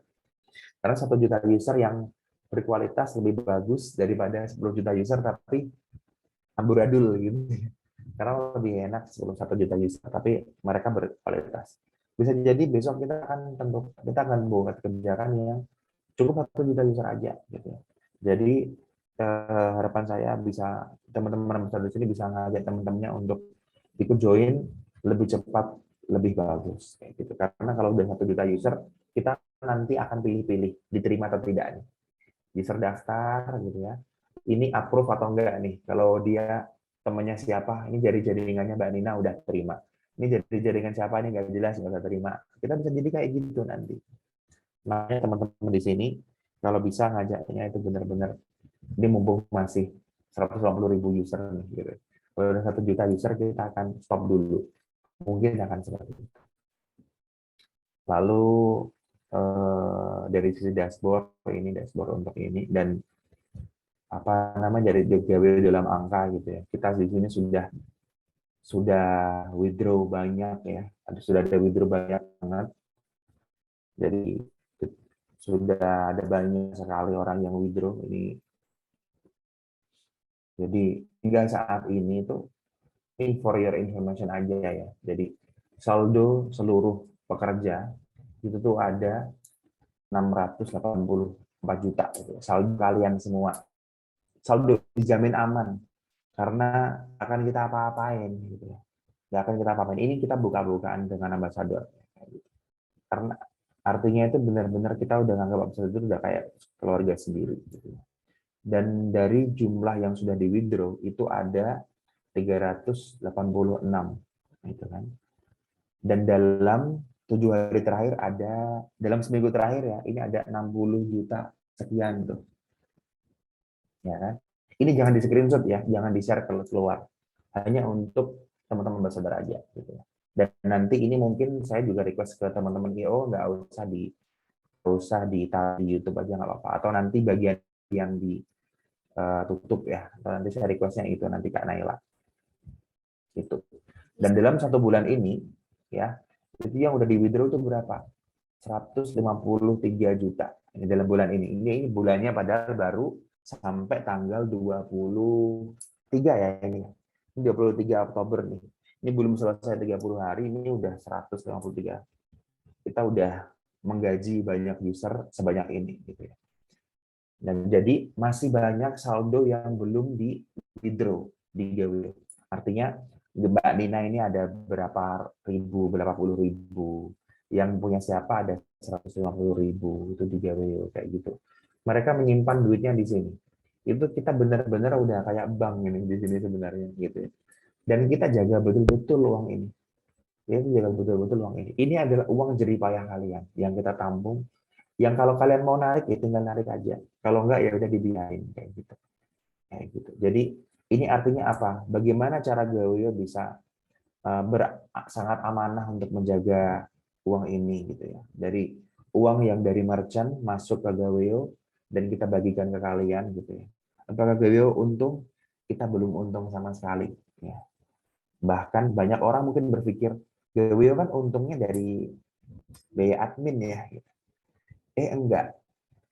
Karena 1 juta user yang berkualitas lebih bagus daripada 10 juta user tapi amburadul gitu. Karena lebih enak 1 juta user tapi mereka berkualitas. Bisa jadi besok kita akan buat kebijakan yang cukup 1 juta user aja gitu. Jadi harapan saya bisa teman-teman ambassador di sini bisa ngajak teman-temannya untuk ikut join lebih cepat, lebih bagus kayak gitu. Karena kalau udah 1 juta user, kita nanti akan pilih-pilih diterima atau tidak nih. User daftar gitu ya. Ini approve atau enggak nih. Kalau dia temannya siapa, ini jaringannya Mbak Nina udah terima. Ini jaringan siapa ini nggak jelas, nggak usah terima. Kita bisa jadi kayak gitu nanti. Makanya teman-teman di sini kalau bisa ngajaknya itu benar-benar ini mumpung masih 180.000 user nih gitu. Kalau udah 1 juta user kita akan stop dulu. Mungkin akan seperti itu. Lalu dari sisi dashboard, ini dashboard untuk ini dan apa namanya dari gawe dalam angka gitu ya. Kita di sini sudah withdraw banyak ya. Sudah ada withdraw banyak banget. Jadi sudah ada banyak sekali orang yang withdraw ini. Jadi hingga saat ini tuh ini for your information aja ya. Jadi saldo seluruh pekerja itu tuh ada 684 juta gitu. Saldo kalian semua. Saldo dijamin aman karena akan kita apa-apain gitu ya. Nggak akan kita apa-apain. Ini kita buka-bukaan dengan ambassador. Karena artinya itu benar-benar kita udah nganggap ambassador udah kayak keluarga sendiri gitu. Dan dari jumlah yang sudah di withdraw itu ada 386 gitu kan. Dan dalam 7 hari terakhir ada, dalam seminggu terakhir ya, ini ada 60 juta sekian tuh. Ya kan? Ini jangan di screenshot ya, jangan di share keluar. Hanya untuk teman-teman ambassador aja gitu ya. Dan nanti ini mungkin saya juga request ke teman-teman IO nggak usah di YouTube aja nggak apa-apa. Atau nanti bagian yang ditutup ya. Atau nanti saya requestnya itu nanti Kak Naila. Itu. Dan dalam 1 bulan ini ya itu yang udah di withdraw itu berapa? 153 juta. Ini dalam bulan ini. Ini bulannya padahal baru sampai tanggal 23 ya ini. Ini 23 Oktober nih. Ini belum selesai 30 hari, ini udah 153. Kita udah menggaji banyak user sebanyak ini gitu ya. Dan jadi masih banyak saldo yang belum di withdraw di Gawe. Artinya Mbak Nina ini ada berapa puluh ribu. Yang punya siapa ada 150.000 itu di Gawe kayak gitu. Mereka menyimpan duitnya di sini. Itu kita benar-benar udah kayak bank ini di sini sebenarnya gitu ya. Dan kita jaga betul-betul uang ini. Ya, jaga betul-betul uang ini. Ini adalah uang jerih payah kalian yang kita tampung. Yang kalau kalian mau narik ya tinggal narik aja. Kalau enggak ya udah dibiarin kayak gitu. Kayak gitu. Jadi ini artinya apa? Bagaimana cara Gaweo bisa sangat amanah untuk menjaga uang ini gitu ya. Dari uang yang dari merchant masuk ke Gaweo dan kita bagikan ke kalian gitu ya. Apakah Gaweo untung? Kita belum untung sama sekali ya. Bahkan banyak orang mungkin berpikir Gaweo kan untungnya dari biaya admin ya. Enggak.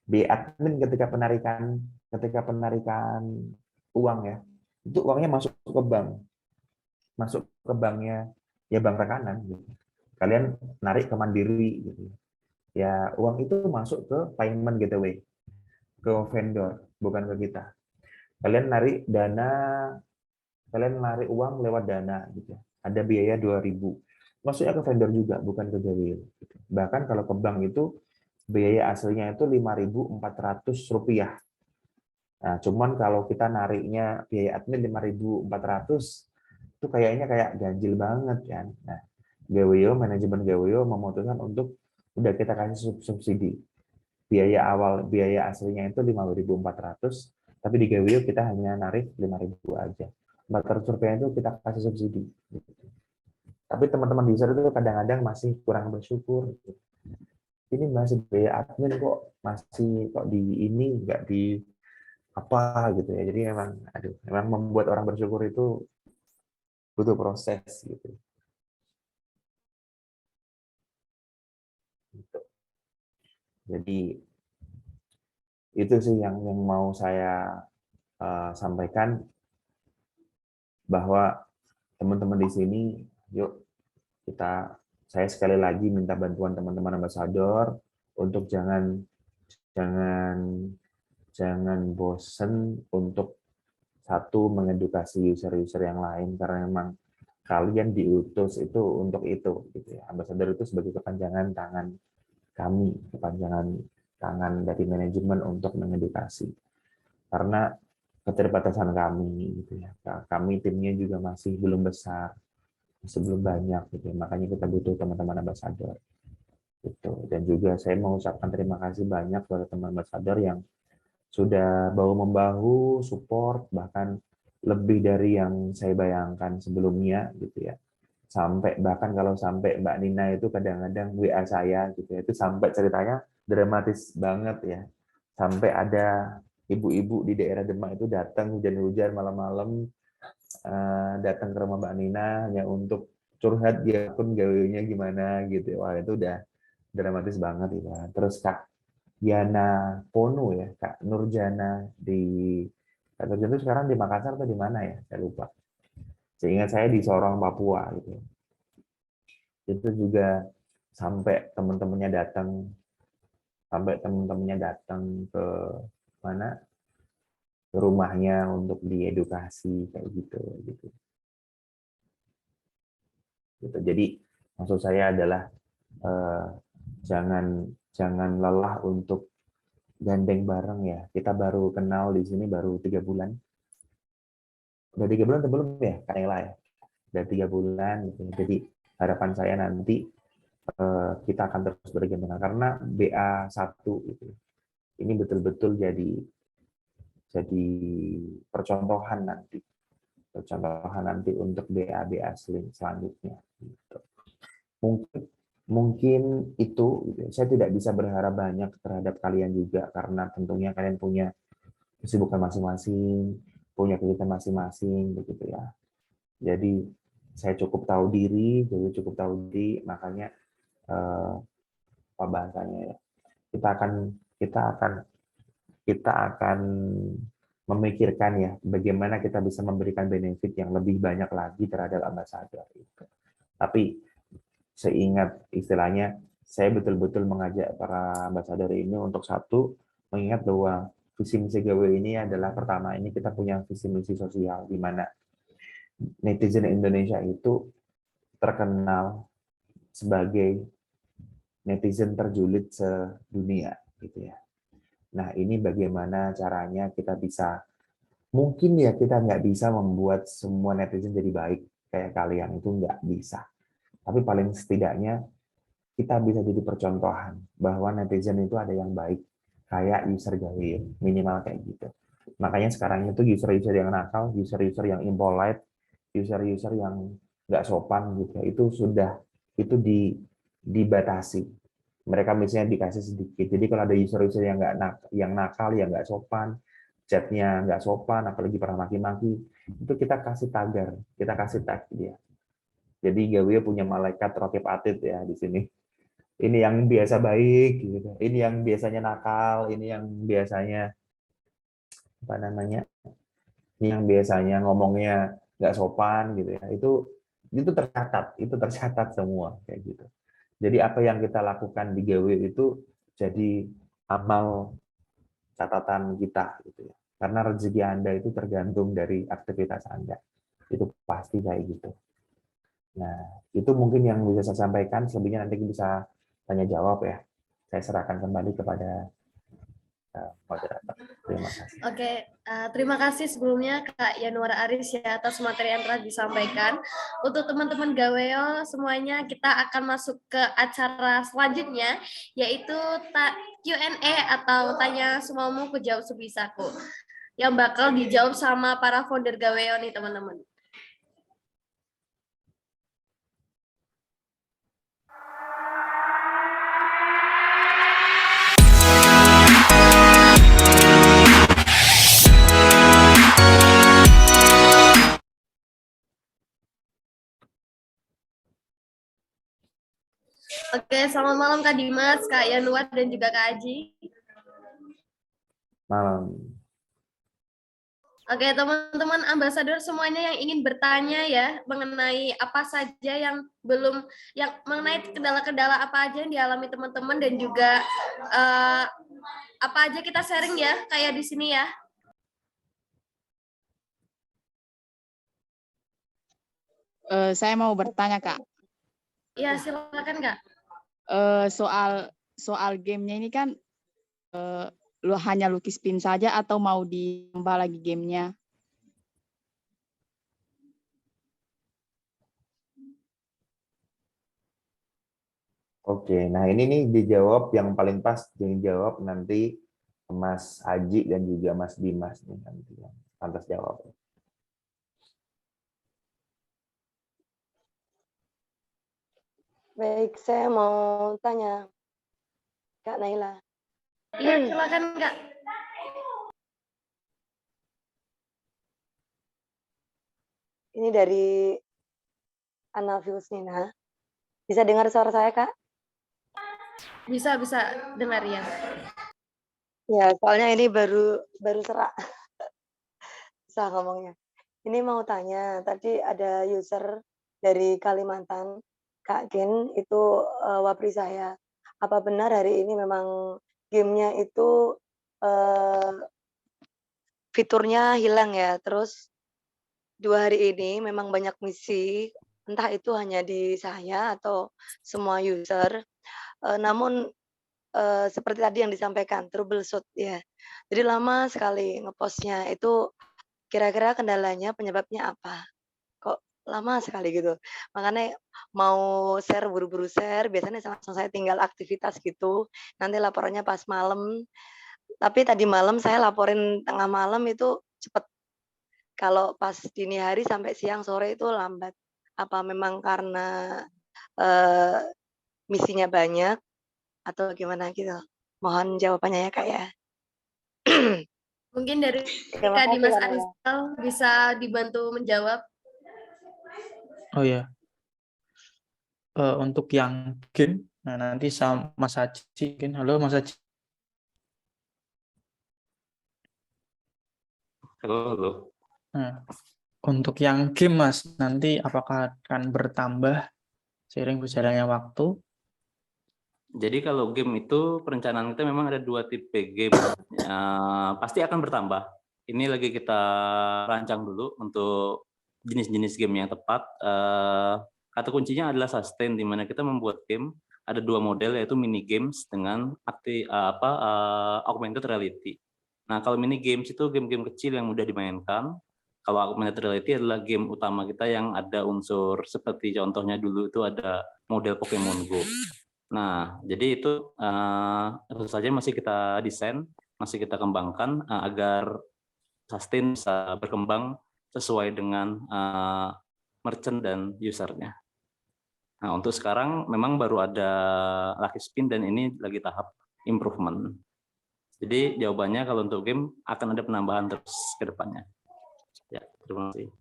Biaya admin ketika penarikan uang ya, itu uangnya masuk ke bank. Masuk ke banknya ya bank rekanan gitu. Kalian narik ke Mandiri gitu. Ya uang itu masuk ke payment gateway, ke vendor, bukan ke kita. Kalian narik uang lewat Dana gitu. Ada biaya 2.000. Maksudnya ke vendor juga, bukan ke Gaweo. Gitu. Bahkan kalau ke bank itu biaya aslinya itu Rp5.400. Nah, cuman kalau kita nariknya biaya admin 5.400 itu kayaknya kayak ganjil banget kan. Nah, manajemen Gaweo memutuskan untuk udah kita kasih subsidi. Biaya aslinya itu 5.400, tapi di Gaweo kita hanya narik 5.000 aja. 400 rupiah itu kita kasih subsidi. Tapi teman-teman user itu kadang-kadang masih kurang bersyukur. Ini masih biaya admin kok di ini nggak di apa gitu ya. Jadi memang membuat orang bersyukur itu butuh proses gitu. Jadi Itu sih yang mau saya sampaikan, bahwa teman-teman di sini, yuk saya sekali lagi minta bantuan teman-teman ambasador untuk jangan bosen untuk satu mengedukasi user-user yang lain, karena memang kalian diutus itu untuk itu gitu ya. Ambasador itu sebagai kepanjangan tangan kami, kepanjangan tangan dari manajemen untuk mengedukasi. Karena keterbatasan kami gitu ya. Kami timnya juga masih belum besar, masih belum banyak gitu ya. Makanya kita butuh teman-teman ambasador. Gitu. Dan juga saya mengucapkan terima kasih banyak kepada teman ambasador yang sudah bahu-membahu support, bahkan lebih dari yang saya bayangkan sebelumnya gitu ya. Bahkan kalau sampai Mbak Nina itu kadang-kadang WA saya gitu ya, itu sampai ceritanya dramatis banget ya. Sampai ada ibu-ibu di daerah Demak itu datang hujan-hujan malam-malam, datang ke rumah Mbak Nina hanya untuk curhat dia pun gawainya gimana gitu. Wah, itu udah dramatis banget itu. Terus Kak Yana Pono ya, Kak Nurjana Kak Nurjana itu sekarang di Makassar atau di mana ya? Saya lupa. Seingat saya di Sorong, Papua gitu. Itu juga sampai teman-temannya datang ke mana? Ke rumahnya untuk diedukasi kayak gitu. Jadi maksud saya adalah jangan lelah untuk gandeng bareng ya. Kita baru kenal di sini baru 3 bulan. Udah 3 bulan atau belum ya, Kak Ella ya? Udah 3 bulan gitu. Jadi harapan saya nanti kita akan terus bergandengan karena BA1 gitu. Ini betul-betul jadi percontohan nanti. Percontohan nanti untuk BA selanjutnya. Gitu. Mungkin itu, gitu. Saya tidak bisa berharap banyak terhadap kalian juga, karena tentunya kalian punya kesibukan masing-masing, punya kegiatan masing-masing, begitu ya. Jadi saya cukup tahu diri, makanya apa bahasanya ya? Kita akan memikirkan ya, bagaimana kita bisa memberikan benefit yang lebih banyak lagi terhadap ambasador itu. Tapi seingat istilahnya, saya betul-betul mengajak para ambasador ini untuk satu, mengingat bahwa visi misi Gawe ini adalah pertama, ini kita punya visi misi sosial, di mana netizen Indonesia itu terkenal sebagai netizen terjulid sedunia, gitu ya. Nah, ini bagaimana caranya kita bisa, mungkin ya kita nggak bisa membuat semua netizen jadi baik kayak kalian, itu nggak bisa. Tapi paling setidaknya kita bisa jadi percontohan bahwa netizen itu ada yang baik, kayak user Gawe, minimal kayak gitu. Makanya sekarang itu user-user yang nakal, user-user yang impolite, user-user yang nggak sopan gitu, itu dibatasi. Mereka misalnya dikasih sedikit. Jadi kalau ada user-user yang nakal, yang nggak sopan, chatnya nggak sopan, apalagi pernah maki-maki, itu kita kasih tagar, kita kasih tag dia. Jadi Gawe punya malaikat raqib atid ya di sini. Ini yang biasa baik, gitu. Ini yang biasanya nakal, ini yang biasanya apa namanya? Ini yang biasanya ngomongnya nggak sopan gitu ya. Itu tercatat semua kayak gitu. Jadi apa yang kita lakukan di Gawe itu jadi amal catatan kita gitu ya. Karena rezeki Anda itu tergantung dari aktivitas Anda. Itu pasti kayak gitu. Nah, itu mungkin yang bisa saya sampaikan, selebihnya nanti bisa tanya jawab ya. Saya serahkan kembali kepada moderator. Terima kasih. Oke, terima kasih sebelumnya Kak Yanuar Aris ya atas materi yang telah disampaikan. Untuk teman-teman Gaweo semuanya, kita akan masuk ke acara selanjutnya, yaitu Q&A atau tanya semuamu ku jawab sebisaku, yang bakal dijawab sama para founder Gaweo nih teman-teman. Oke, selamat malam Kak Dimas, Kak Yanuar, dan juga Kak Aji. malam. Oke, teman-teman ambasador semuanya yang ingin bertanya ya mengenai apa saja yang belum, yang mengenai kendala-kendala apa aja yang dialami teman-teman dan juga apa aja kita sharing ya, kayak di sini ya. Saya mau bertanya, Kak. Iya, silakan, Kak. Soal gamenya ini kan lu hanya lukis pin saja atau mau ditambah lagi gamenya? Oke, nah ini nih dijawab yang paling pas, dijawab nanti Mas Aji dan juga Mas Dimas nih nanti yang pantas jawab. Baik, saya mau tanya, Kak Naila. Iya, silakan, Kak. Ini dari Anavius Nina. Bisa dengar suara saya, Kak? Bisa dengar ya. Ya, soalnya ini baru serak. Susah ngomongnya. Ini mau tanya, tadi ada user dari Kalimantan, Kak Gen, itu wapri saya. Apa benar hari ini memang gamenya itu fiturnya hilang ya? Terus 2 hari ini memang banyak misi, entah itu hanya di saya atau semua user. Namun seperti tadi yang disampaikan, troubleshoot ya. Jadi lama sekali ngepostnya. Itu kira-kira kendalanya, penyebabnya apa? Kok lama sekali gitu? Makanya mau share, buru-buru share, biasanya langsung saya tinggal aktivitas gitu. Nanti laporannya pas malam. Tapi tadi malam saya laporin tengah malam itu cepet. Kalau pas dini hari sampai siang sore itu lambat. Apa memang karena misinya banyak atau gimana gitu? Mohon jawabannya ya, Kak ya. Mungkin dari Terima Kak kasih, Dimas Kak Naila. Arisal bisa dibantu menjawab. Oh ya, untuk yang game, nah nanti sama Mas Haji, halo Mas Haji. Halo. Nah, untuk yang game Mas, nanti apakah akan bertambah seiring berjalannya waktu? Jadi kalau game itu perencanaan kita memang ada 2 tipe game. Pasti akan bertambah. Ini lagi kita rancang dulu untuk jenis-jenis game yang tepat. Kata kuncinya adalah sustain, di mana kita membuat game ada 2 model, yaitu mini games dengan augmented reality. Nah, kalau mini games itu game-game kecil yang mudah dimainkan. Kalau augmented reality adalah game utama kita yang ada unsur seperti contohnya dulu itu ada model Pokemon Go. Nah, jadi itu tentu saja masih kita desain, masih kita kembangkan agar sustain bisa berkembang sesuai dengan merchant dan usernya. Nah, untuk sekarang memang baru ada Lucky Spin dan ini lagi tahap improvement. Jadi jawabannya kalau untuk game akan ada penambahan terus ke depannya. Ya, terima kasih.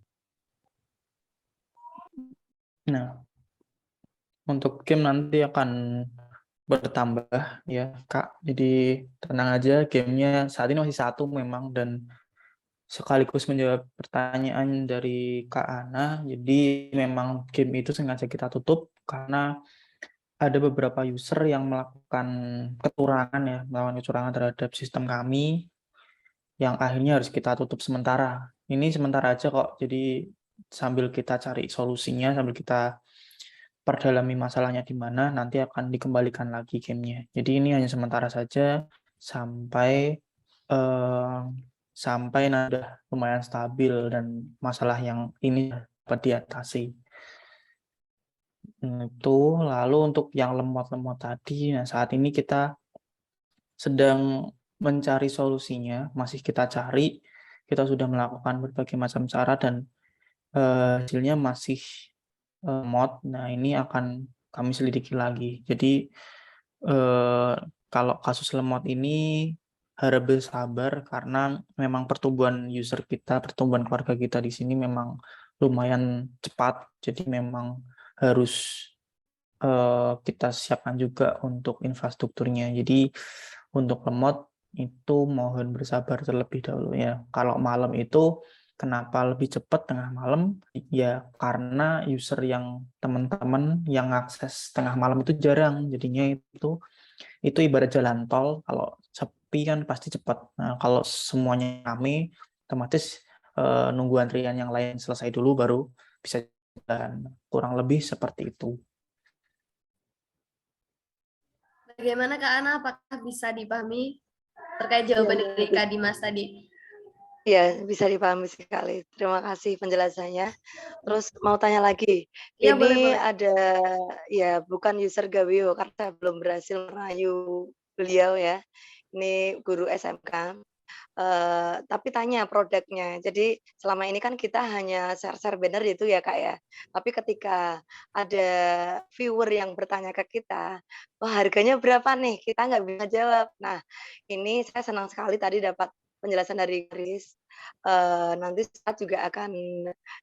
Nah, untuk game nanti akan bertambah ya Kak, jadi tenang aja, gamenya saat ini masih 1 memang, dan sekaligus menjawab pertanyaan dari Kak Ana. Jadi memang game itu sengaja kita tutup karena ada beberapa user yang melakukan kecurangan terhadap sistem kami yang akhirnya harus kita tutup sementara. Ini sementara aja kok, jadi sambil kita cari solusinya, sambil kita perdalami masalahnya di mana, nanti akan dikembalikan lagi gamenya. Jadi ini hanya sementara saja sampai udah lumayan stabil dan masalah yang ini dapat diatasi. Itu lalu untuk yang lemot-lemot tadi, nah saat ini kita sedang mencari solusinya, masih kita cari. Kita sudah melakukan berbagai macam cara dan hasilnya masih mod. Nah, ini akan kami selidiki lagi. Jadi kalau kasus lemot ini harap bersabar karena memang pertumbuhan user kita, pertumbuhan keluarga kita di sini memang lumayan cepat. Jadi memang harus kita siapkan juga untuk infrastrukturnya. Jadi untuk lemot itu mohon bersabar terlebih dahulu ya. Kalau malam itu kenapa lebih cepat tengah malam? Ya karena user yang teman-teman yang akses tengah malam itu jarang. Jadinya itu ibarat jalan tol. Kalau sepi kan pasti cepat. Nah, kalau semuanya rame, otomatis nunggu antrian yang lain selesai dulu baru bisa jalan. Kurang lebih seperti itu. Bagaimana Kak Ana, apakah bisa dipahami terkait jawaban dari Kak Dimas tadi? Ya, bisa dipahami sekali. Terima kasih penjelasannya. Terus mau tanya lagi, Ya, ini boleh. ada ya bukan user Gawio karena saya belum berhasil merayu beliau ya. Ini guru SMK. Tapi tanya produknya. Jadi selama ini kan kita hanya share-share banner itu ya Kak ya. Tapi ketika ada viewer yang bertanya ke kita, wah harganya berapa nih? Kita nggak bisa jawab. Nah ini saya senang sekali tadi dapat penjelasan dari Chris. Nanti saat juga akan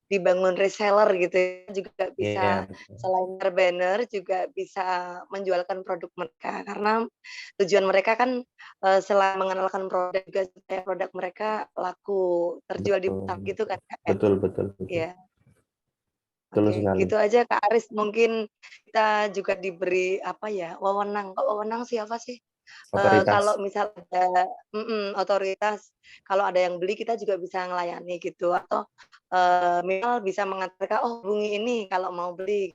dibangun reseller gitu ya. Juga bisa selain banner juga bisa menjualkan produk mereka. Karena tujuan mereka kan selain mengenalkan produk juga supaya produk mereka laku terjual di pasar gitu kan Kak? Betul. Iya. Betul Oke, sekali. gitu aja Kak Aris. Mungkin kita juga diberi apa ya, wewenang. Kok wewenang siapa sih? Otoritas. Kalau misal ada otoritas, kalau ada yang beli kita juga bisa ngelayani gitu. Atau misal bisa mengantarkan, oh hubungi ini kalau mau beli.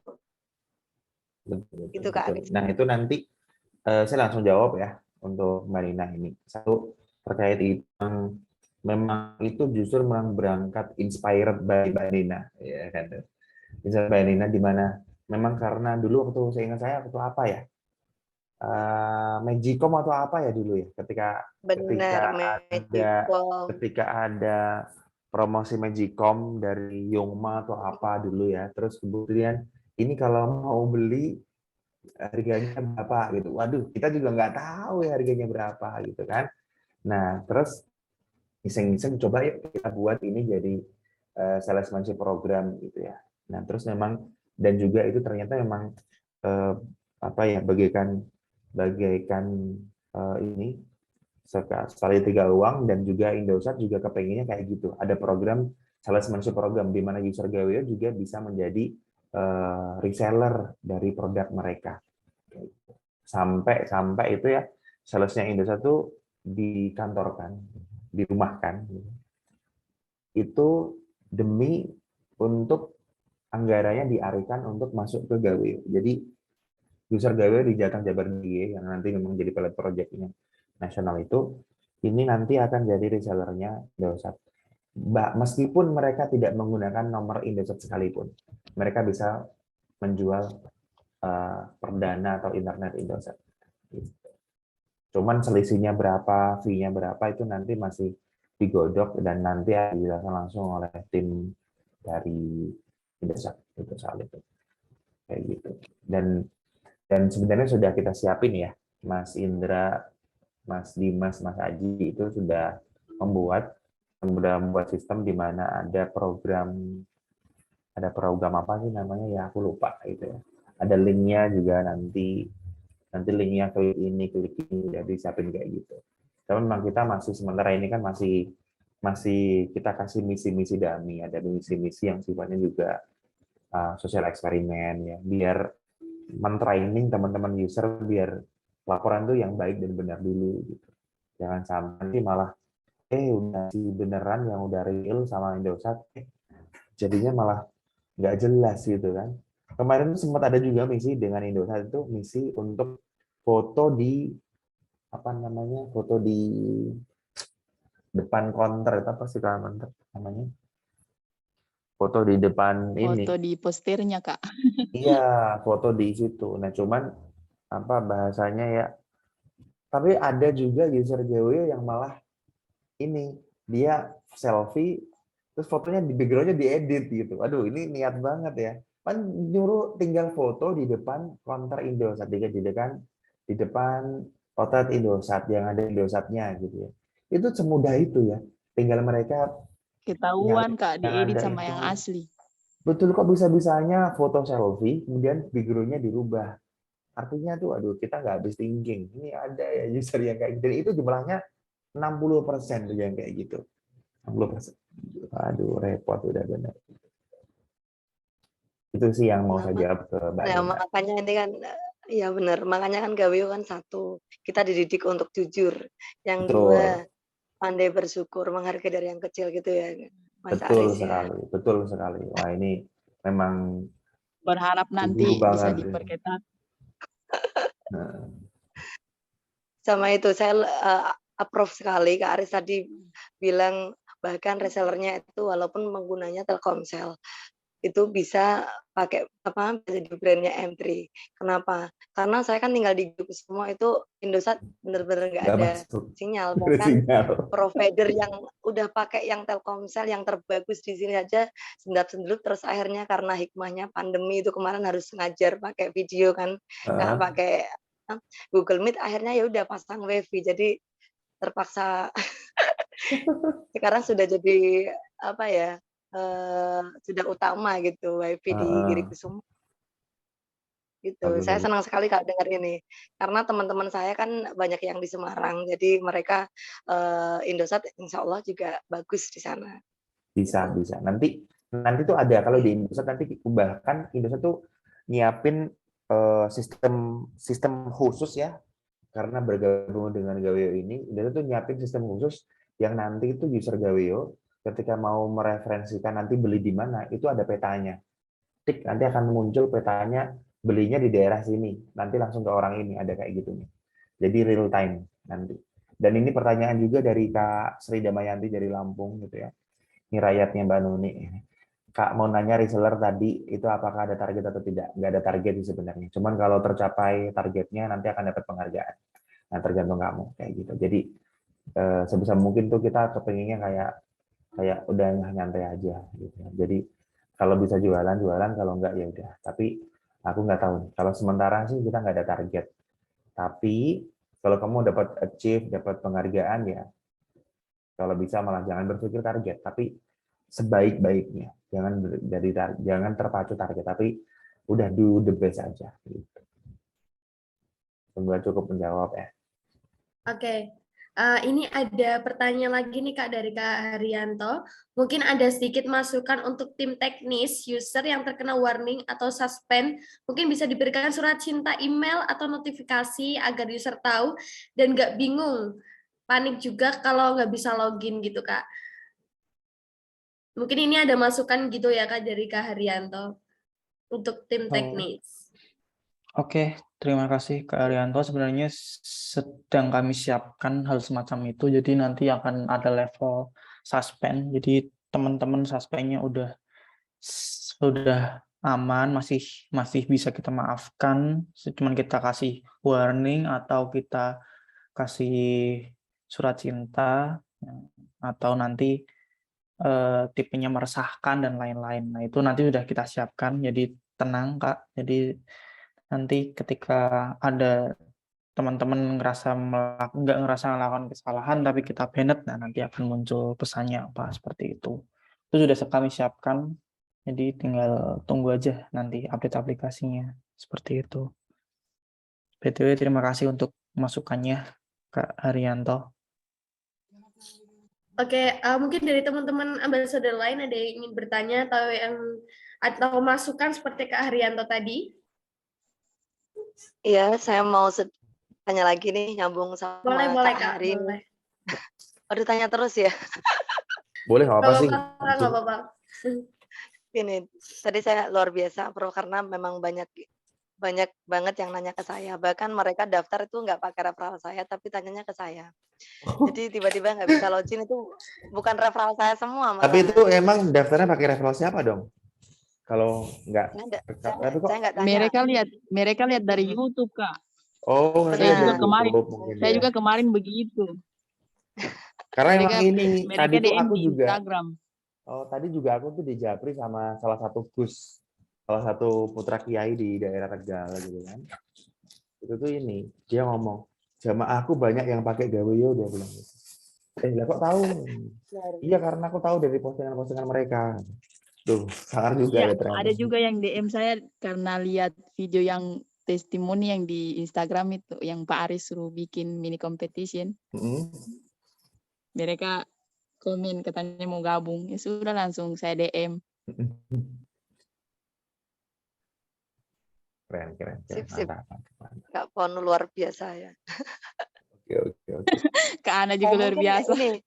Gitu Kak Aris. Nah itu nanti saya langsung jawab ya untuk Mbak Nina ini. Satu terkait itu memang itu justru memang berangkat inspired by Mbak Nina, ya kan? Inspired by Nina di mana memang karena dulu waktu saya ingat saya waktu apa ya? Magicom atau apa ya dulu ya ketika ada promosi Magicom dari Yongma atau apa dulu ya, terus kemudian ini kalau mau beli harganya berapa gitu. Waduh, kita juga nggak tahu ya harganya berapa gitu kan. Nah, terus iseng-iseng coba yuk kita buat ini jadi salesmanship program gitu ya. Nah, terus memang dan juga itu ternyata memang bagaikan ini sekali 3 uang, dan juga Indosat juga kepengennya kayak gitu. Ada program salesmanship program di mana user Gawio juga bisa menjadi reseller dari produk mereka. Sampai itu ya salesnya Indosat tuh dikantorkan, dirumahkan. Itu demi untuk anggarannya dialihkan untuk masuk ke Gawio. Jadi user Gawio di Jateng Jabar DIY yang nanti memang jadi pilot project-nya nasional itu, ini nanti akan jadi resellernya Indosat. Meskipun mereka tidak menggunakan nomor Indosat sekalipun, mereka bisa menjual perdana atau internet Indosat. Cuman selisihnya berapa, fee-nya berapa itu nanti masih digodok dan nanti dijelaskan langsung oleh tim dari Indosat itu soal itu. Kayak gitu. Dan sebenarnya sudah kita siapin ya, Mas Indra, Mas Dimas, Mas Aji itu sudah membuat sistem di mana ada program apa sih namanya ya, aku lupa gitu ya. Ada linknya juga nanti linknya klik ini udah disiapin kayak gitu. Tapi memang kita masih sementara ini kan masih kita kasih misi-misi dummy, ada misi-misi yang sifatnya juga sosial eksperimen ya, biar mentraining teman-teman user biar laporan tuh yang baik dan benar dulu gitu. Jangan sampai malah udah beneran yang udah real sama Indosat jadinya malah nggak jelas gitu kan. Kemarin tuh sempat ada juga misi dengan Indosat itu misi untuk foto di depan counter, itu apa sih namanya? Foto di depan ini. Foto di posternya, Kak. Iya, foto di situ. Nah, cuman bahasanya ya. Tapi ada juga user Gawio yang malah ini, dia selfie terus fotonya di background-nya diedit gitu. Aduh, ini niat banget ya. Kan nyuruh tinggal foto di depan counter Indosat, di depan outlet Indosat yang ada Indosatnya gitu ya. Itu semudah itu ya. Tinggal mereka ketahuan Kak diedit sama yang asli. Betul, kok bisa-bisanya foto selfie kemudian background-nya dirubah. Artinya tuh aduh, kita nggak habis thinking. Ini ada ya user yang kayak gitu. Dan itu jumlahnya 60% tuh yang kayak gitu. 60%. Aduh, repot udah benar. Itu sih yang mau saya jawab ke Mbak Ya, Linda. makanya ini kan, ya benar, makanya kan Gaweo kan satu, kita dididik untuk jujur. Yang dua, Betul. pandai bersyukur, menghargai dari yang kecil gitu ya, Mas Betul Aris ya. sekali, betul sekali. Wah, ini memang Berharap nanti guru bisa banget. diperketat. Nah, Sama itu saya approve sekali Kak Aris tadi bilang bahkan resellernya itu walaupun menggunanya Telkomsel itu bisa pakai apa jadi brandnya M3. Kenapa? Karena saya kan tinggal di grup semua itu Indosat bener-bener nggak nggak ada masuk. sinyal. Bahkan Sinyal. provider yang udah pakai yang Telkomsel yang terbagus di sini aja sendap-sendup, terus akhirnya karena hikmahnya pandemi itu kemarin harus ngajar pakai video kan, nggak pakai Google Meet, akhirnya ya udah pasang WiFi. Jadi terpaksa sekarang sudah jadi apa ya? Sudah utama gitu WiFi di Girikusuma. Gitu. Saya senang sekali Kak dengar ini. Karena teman-teman saya kan banyak yang di Semarang, jadi mereka Indosat insya Allah juga bagus di sana. Bisa. Nanti tuh ada kalau di Indosat nanti bahkan Indosat tuh nyiapin sistem khusus ya, karena bergabung dengan Gaweo ini, Indosat tuh nyiapin sistem khusus yang nanti itu user Gaweo ketika mau mereferensikan nanti beli di mana, itu ada petanya. Tik, nanti akan muncul petanya belinya di daerah sini, nanti langsung ke orang ini, ada kayak gitu nih. Jadi real time nanti. Dan ini pertanyaan juga dari Kak Sri Damayanti dari Lampung gitu ya. Ini rakyatnya Mbak Nuni. Kak mau nanya reseller tadi itu apakah ada target atau tidak? Nggak ada target sih sebenarnya. Cuman kalau tercapai targetnya nanti akan dapat penghargaan. Nah tergantung kamu kayak gitu. Jadi sebisa mungkin tuh kita kepengennya kayak udah nyantai aja gitu. Jadi kalau bisa jualan, kalau enggak ya udah. Tapi aku nggak tahu. Kalau sementara sih kita nggak ada target. Tapi kalau kamu dapat achieve, dapat penghargaan ya, kalau bisa malah jangan berpikir target, tapi sebaik-baiknya. Jangan terpacu target, tapi udah do the best aja. Gitu. Semoga cukup menjawab ya. Oke. Ini ada pertanyaan lagi nih Kak dari Kak Haryanto. Mungkin ada sedikit masukan untuk tim teknis user yang terkena warning atau suspend. Mungkin bisa diberikan surat cinta email atau notifikasi agar user tahu dan nggak bingung. Panik juga kalau nggak bisa login gitu Kak. Mungkin ini ada masukan gitu ya Kak dari Kak Haryanto untuk tim teknis. Oke, terima kasih Kak Arianto. Sebenarnya sedang kami siapkan hal semacam itu. Jadi nanti akan ada level suspend. Jadi teman-teman suspendnya sudah aman, masih bisa kita maafkan. Cuman kita kasih warning atau kita kasih surat cinta atau nanti tipenya meresahkan dan lain-lain. Nah itu nanti sudah kita siapkan. Jadi tenang Kak. Jadi nanti ketika ada teman-teman nggak ngerasa melakukan kesalahan tapi kita banned, nah nanti akan muncul pesannya apa seperti itu. Itu sudah kami siapkan, jadi tinggal tunggu aja nanti update aplikasinya seperti itu. BTW terima kasih untuk masukannya Kak Haryanto. Oke, mungkin dari teman-teman ambassador lain ada yang ingin bertanya atau masukan seperti Kak Haryanto tadi? Iya, saya mau tanya lagi nih, nyambung sama Boleh, Kak Kak, Hari. boleh. Aduh, tanya terus ya. Boleh, nggak apa sih. Nggak apa-apa. Ini, tadi saya luar biasa, Bro, karena memang banyak banget yang nanya ke saya. Bahkan mereka daftar itu nggak pakai referral saya, tapi tanyanya ke saya. Jadi tiba-tiba nggak bisa login itu bukan referral saya semua. Tapi itu emang daftarnya pakai referral siapa dong? Kalau nggak, saya nggak tanya. Mereka lihat dari YouTube Kak. Oh, Saya juga kemarin begitu. Karena emang ini mereka tadi tuh aku di juga. Instagram. Oh, tadi juga aku tuh di Japri sama salah satu putra kiai di daerah Tegal gitu kan. Itu tuh ini dia ngomong, jamaahku banyak yang pakai Gaweo, dia bilang gitu. Lah kok tahu? Iya karena aku tahu dari postingan-postingan mereka. Tuh, sangar juga ya ternyata. Ada juga yang DM saya karena lihat video yang testimoni yang di Instagram itu yang Pak Aris suruh bikin mini competition. Mereka komen katanya mau gabung. Ya sudah langsung saya DM. Keren, keren, keren. Sip, sip. Mantap, mantap, mantap. Kak Ponu luar biasa ya. Oke, oke, oke. Kak Ana juga luar Mungkin kayak biasa. ini.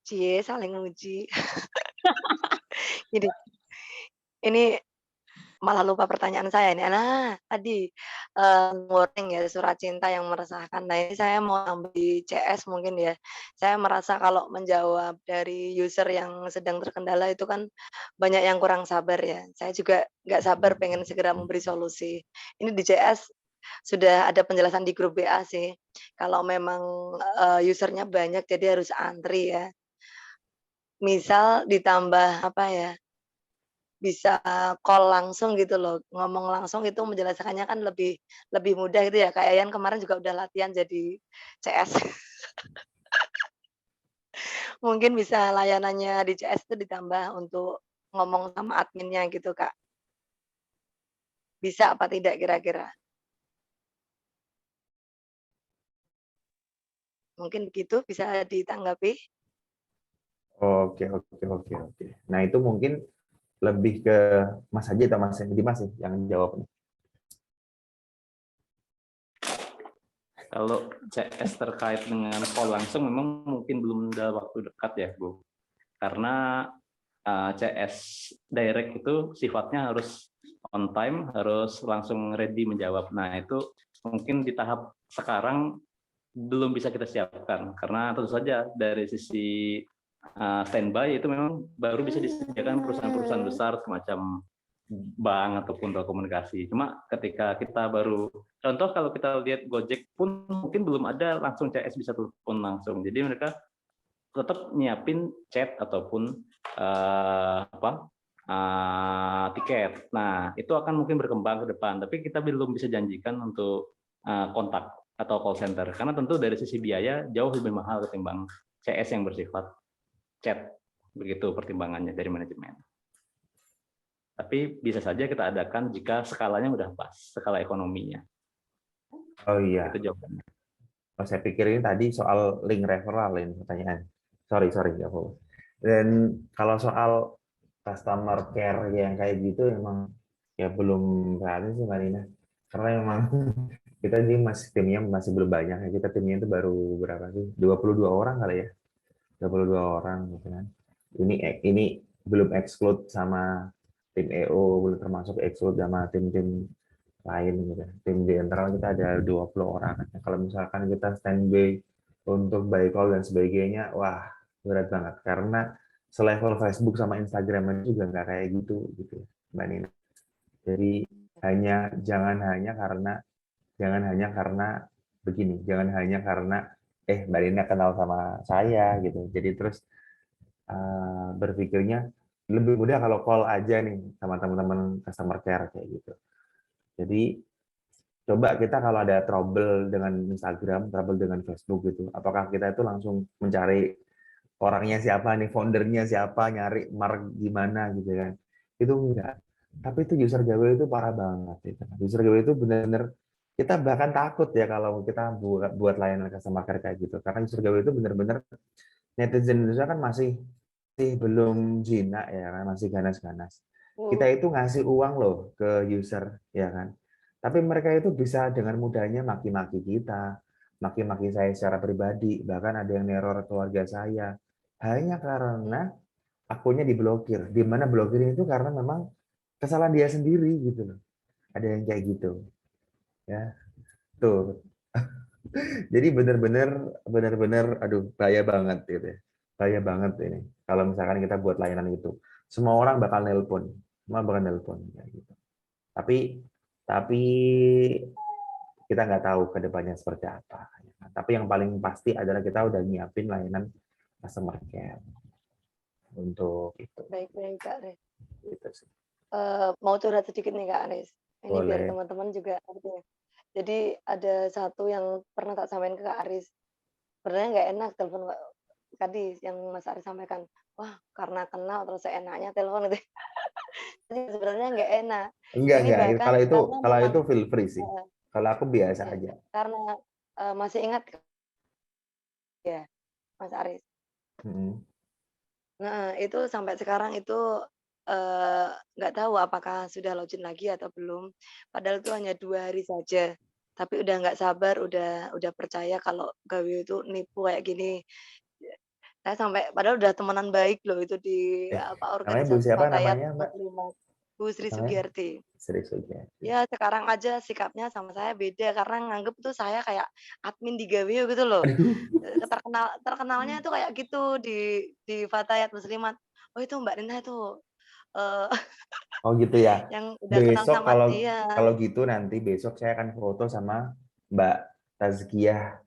Cie, saling muji. Jadi, ini malah lupa pertanyaan saya ini. Nah, tadi warning ya, surat cinta yang meresahkan. Nah, ini saya mau tambah di CS mungkin ya. Saya merasa kalau menjawab dari user yang sedang terkendala itu kan banyak yang kurang sabar ya. Saya juga nggak sabar pengen segera memberi solusi. Ini di CS sudah ada penjelasan di grup WA sih. Kalau memang usernya banyak jadi harus antri ya. Misal ditambah apa ya? Bisa call langsung gitu loh, ngomong langsung itu menjelaskannya kan lebih mudah gitu ya. Kak Yayan kemarin juga udah latihan jadi CS. Mungkin bisa layanannya di CS itu ditambah untuk ngomong sama adminnya gitu, Kak. Bisa apa tidak kira-kira? Mungkin begitu bisa ditanggapi? Oke, oke, oke, oke. Nah, itu mungkin lebih ke Mas Haji atau Mas Dimas sih yang jawab. Kalau CS terkait dengan call langsung memang mungkin belum ada waktu dekat ya, Bu. Karena CS direct itu sifatnya harus on time, harus langsung ready menjawab. Nah, itu mungkin di tahap sekarang belum bisa kita siapkan. Karena tentu saja dari sisi standby itu memang baru bisa disediakan perusahaan-perusahaan besar semacam bank ataupun telekomunikasi. Cuma ketika kita baru, contoh kalau kita lihat Gojek pun mungkin belum ada langsung CS bisa telepon langsung. Jadi mereka tetap nyiapin chat ataupun tiket. Nah, itu akan mungkin berkembang ke depan. Tapi kita belum bisa janjikan untuk kontak atau call center. Karena tentu dari sisi biaya jauh lebih mahal ketimbang CS yang bersifat chat. Begitu pertimbangannya dari manajemen. Tapi bisa saja kita adakan jika skalanya udah pas, skala ekonominya. Oh iya. Itu jawabannya. Oh, saya pikir ini tadi soal link referral ini pertanyaan. Sorry, ya, Bu. Dan kalau soal customer care yang kayak gitu emang ya belum berani sih Mbak Nina. Karena memang kita ini timnya masih belum banyak ya. Kita timnya itu baru berapa sih? 22 orang kali ya. 22 orang gitu kan. Ini belum exclude sama tim EO, belum termasuk exclude sama tim-tim lain gitu. Tim di internal kita ada 20 orang. Kalau misalkan kita standby untuk by call dan sebagainya, wah berat banget karena selevel Facebook sama Instagram juga nggak kayak gitu Mbak Nina. Jadi jangan hanya karena begini, jangan hanya karena Mbak Nina kenal sama saya gitu. Jadi terus berpikirnya lebih mudah kalau call aja nih sama teman-teman customer care kayak gitu. Jadi coba kita kalau ada trouble dengan Instagram, trouble dengan Facebook gitu, apakah kita itu langsung mencari orangnya siapa nih, foundernya siapa, nyari mark gimana gitu kan? Itu enggak. Tapi itu user gawe itu parah banget. Gitu. User gawe itu benar-benar kita bahkan takut ya kalau kita buat layanan customer care kayak gitu. Karena user gawe itu benar-benar netizen Indonesia kan masih belum jinak ya kan, masih ganas-ganas. Kita itu ngasih uang loh ke user ya kan. Tapi mereka itu bisa dengan mudahnya maki-maki kita, maki-maki saya secara pribadi, bahkan ada yang neror keluarga saya. Hanya karena akunnya diblokir. Di mana blokirnya itu karena memang kesalahan dia sendiri gitu loh. Ada yang kayak gitu. Ya. Tuh. Jadi benar-benar aduh bahaya banget gitu ya. Bahaya banget ini. Kalau misalkan kita buat layanan itu. Semua orang bakal nelpon. Kayak gitu. Tapi kita nggak tahu ke depannya seperti apa. Tapi yang paling pasti adalah kita udah nyiapin layanan customer care untuk itu. Baik-baik Kak Aris. Gitu sih. Mau curhat sedikit nih Kak Aris. Ini Boleh. biar teman-teman juga ngerti ya. Jadi ada satu yang pernah tak sampaikan ke Kak Aris. Sebenarnya nggak enak telepon tadi yang Mas Aris sampaikan. Wah, karena kenal terus seenaknya telepon gitu. Jadi sebenarnya nggak enak. Enggak. Bahkan Kalau itu feel free sih. Kalau aku biasa aja. Karena masih ingat ya Mas Aris. Mm-mm. Nah, itu sampai sekarang itu nggak tahu apakah sudah login lagi atau belum. Padahal itu hanya 2 hari saja. Tapi udah nggak sabar, udah percaya kalau Gawio itu nipu kayak gini. Saya sampai padahal udah temenan baik loh itu di Namanya Bu organisasi siapa Fatayat namanya, Mbak? Muslimat. Bu Sri Namanya? Sugiyarti. Sri Sugiyarti. Ya sekarang aja sikapnya sama saya beda karena nganggep tuh saya kayak admin di Gawio gitu loh. Terkenalnya tuh kayak gitu di Fatayat Muslimat. Oh itu Mbak Rina itu Oh gitu ya. yang udah kenal Besok sama kalau gitu nanti besok saya akan foto sama Mbak Tazkiyah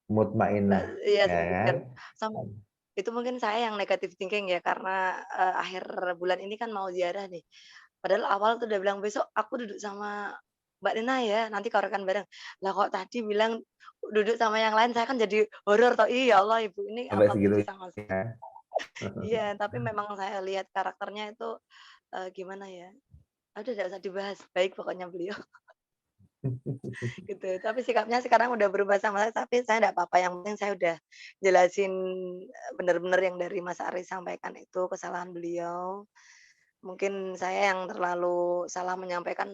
Mutmainah, iya ya kan? sama itu mungkin saya yang negatif thinking ya karena akhir bulan ini kan mau ziarah nih. Padahal awal tuh udah bilang besok aku duduk sama Mbak Rina ya, nanti korekan bareng. Lah kok tadi bilang duduk sama yang lain, saya kan jadi horor toh. Iya Allah Ibu ini Sampai apa segitu bisa masuk? ya. Iya, tapi memang saya lihat karakternya itu gimana ya? Udah tidak usah dibahas. Baik pokoknya beliau. Gitu. Tapi sikapnya sekarang udah berubah sama saya, tapi saya enggak apa-apa. Yang penting saya udah jelasin benar-benar yang dari Mas Aris sampaikan itu kesalahan beliau. Mungkin saya yang terlalu salah menyampaikan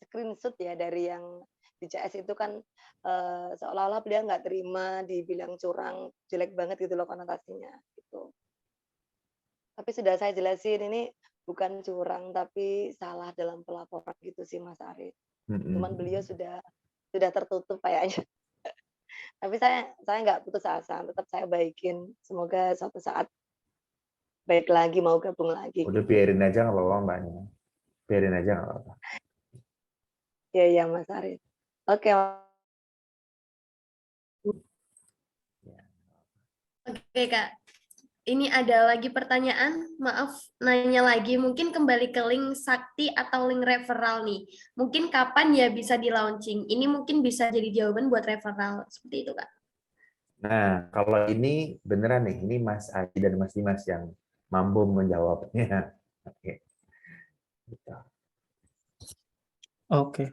screenshot ya dari yang di CS itu kan seolah-olah beliau nggak terima dibilang curang, jelek banget gitu loh konotasinya gitu. Tapi sudah saya jelasin ini bukan curang tapi salah dalam pelaporan gitu sih Mas Aris. Cuman beliau sudah tertutup kayaknya. Tapi saya nggak putus asa, tetap saya baikin. Semoga suatu saat baik lagi, mau gabung lagi. Udah biarin aja nggak apa-apa Mbaknya. Biarin aja nggak apa-apa. Iya Mas Aris. Oke. Oke Kak. Ini ada lagi pertanyaan, maaf nanya lagi, mungkin kembali ke link sakti atau link referral nih. Mungkin kapan ya bisa di launching? Ini mungkin bisa jadi jawaban buat referral, seperti itu Kak. Nah, kalau ini beneran nih, ini Mas Adi dan Mas Dimas yang mampu menjawabnya. Oke. Gitu. Oke.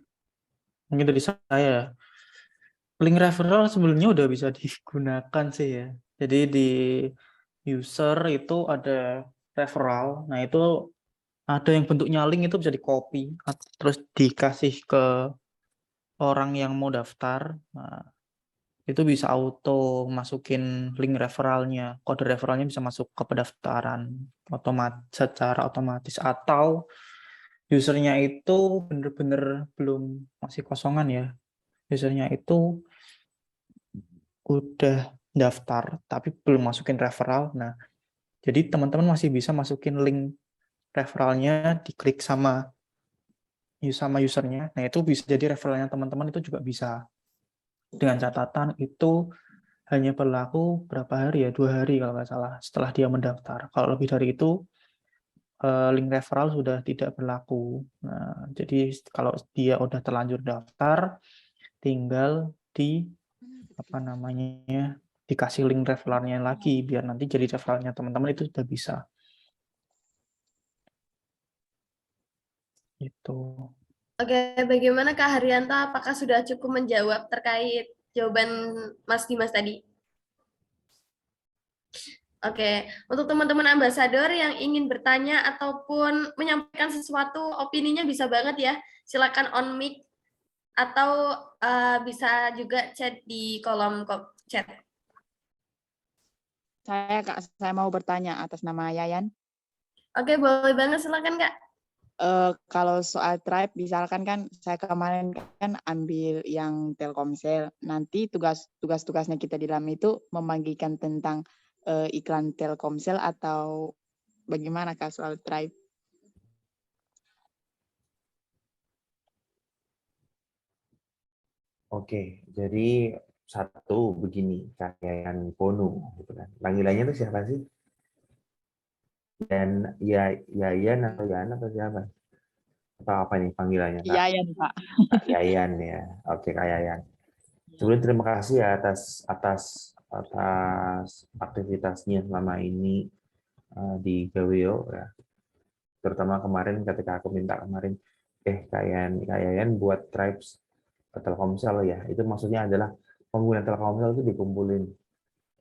Mungkin dari saya, link referral sebenarnya udah bisa digunakan sih ya. Jadi di user itu ada referral. Nah, itu ada yang bentuknya link itu bisa di-copy terus dikasih ke orang yang mau daftar. Nah, itu bisa auto masukin link referralnya, kode referralnya bisa masuk ke pendaftaran secara otomatis, atau usernya itu bener-bener belum, masih kosongan ya, usernya itu udah daftar tapi belum masukin referral. Nah, jadi teman-teman masih bisa masukin link referralnya, diklik sama usernya. Nah, itu bisa jadi referralnya teman-teman itu juga bisa. Dengan catatan itu hanya berlaku berapa hari ya? 2 hari kalau nggak salah setelah dia mendaftar. Kalau lebih dari itu, link referral sudah tidak berlaku. Nah, jadi kalau dia udah terlanjur daftar, tinggal dikasih link referralnya lagi biar nanti jadi referralnya teman-teman itu sudah bisa. Itu. Oke, bagaimana Kak Haryanto? Apakah sudah cukup menjawab terkait jawaban Mas Dimas tadi? Oke, untuk teman-teman ambasador yang ingin bertanya ataupun menyampaikan sesuatu, opininya bisa banget ya. Silakan on mic atau bisa juga chat di kolom chat. Saya mau bertanya atas nama Yayan. Oke, boleh banget, silakan Kak. Kalau soal tribe, misalkan kan saya kemarin kan ambil yang Telkomsel, nanti tugas-tugasnya kita di dalam itu membagikan tentang iklan Telkomsel atau bagaimana Kak soal tribe? Oke, jadi satu begini, Yayan Ponu, gitu kan. Panggilannya itu siapa sih? Dan Yayan atau Yana atau siapa? Atau apa nih panggilannya? Yayan Pak. Kak Yayan ya. Oke Kak Yayan. Sebelumnya terima kasih ya atas aktivitasnya selama ini di Gawio ya. Terutama kemarin ketika aku minta kemarin, Kak Yayan buat tribes Telkomsel ya. Itu maksudnya adalah pengguna Telkomsel itu dikumpulin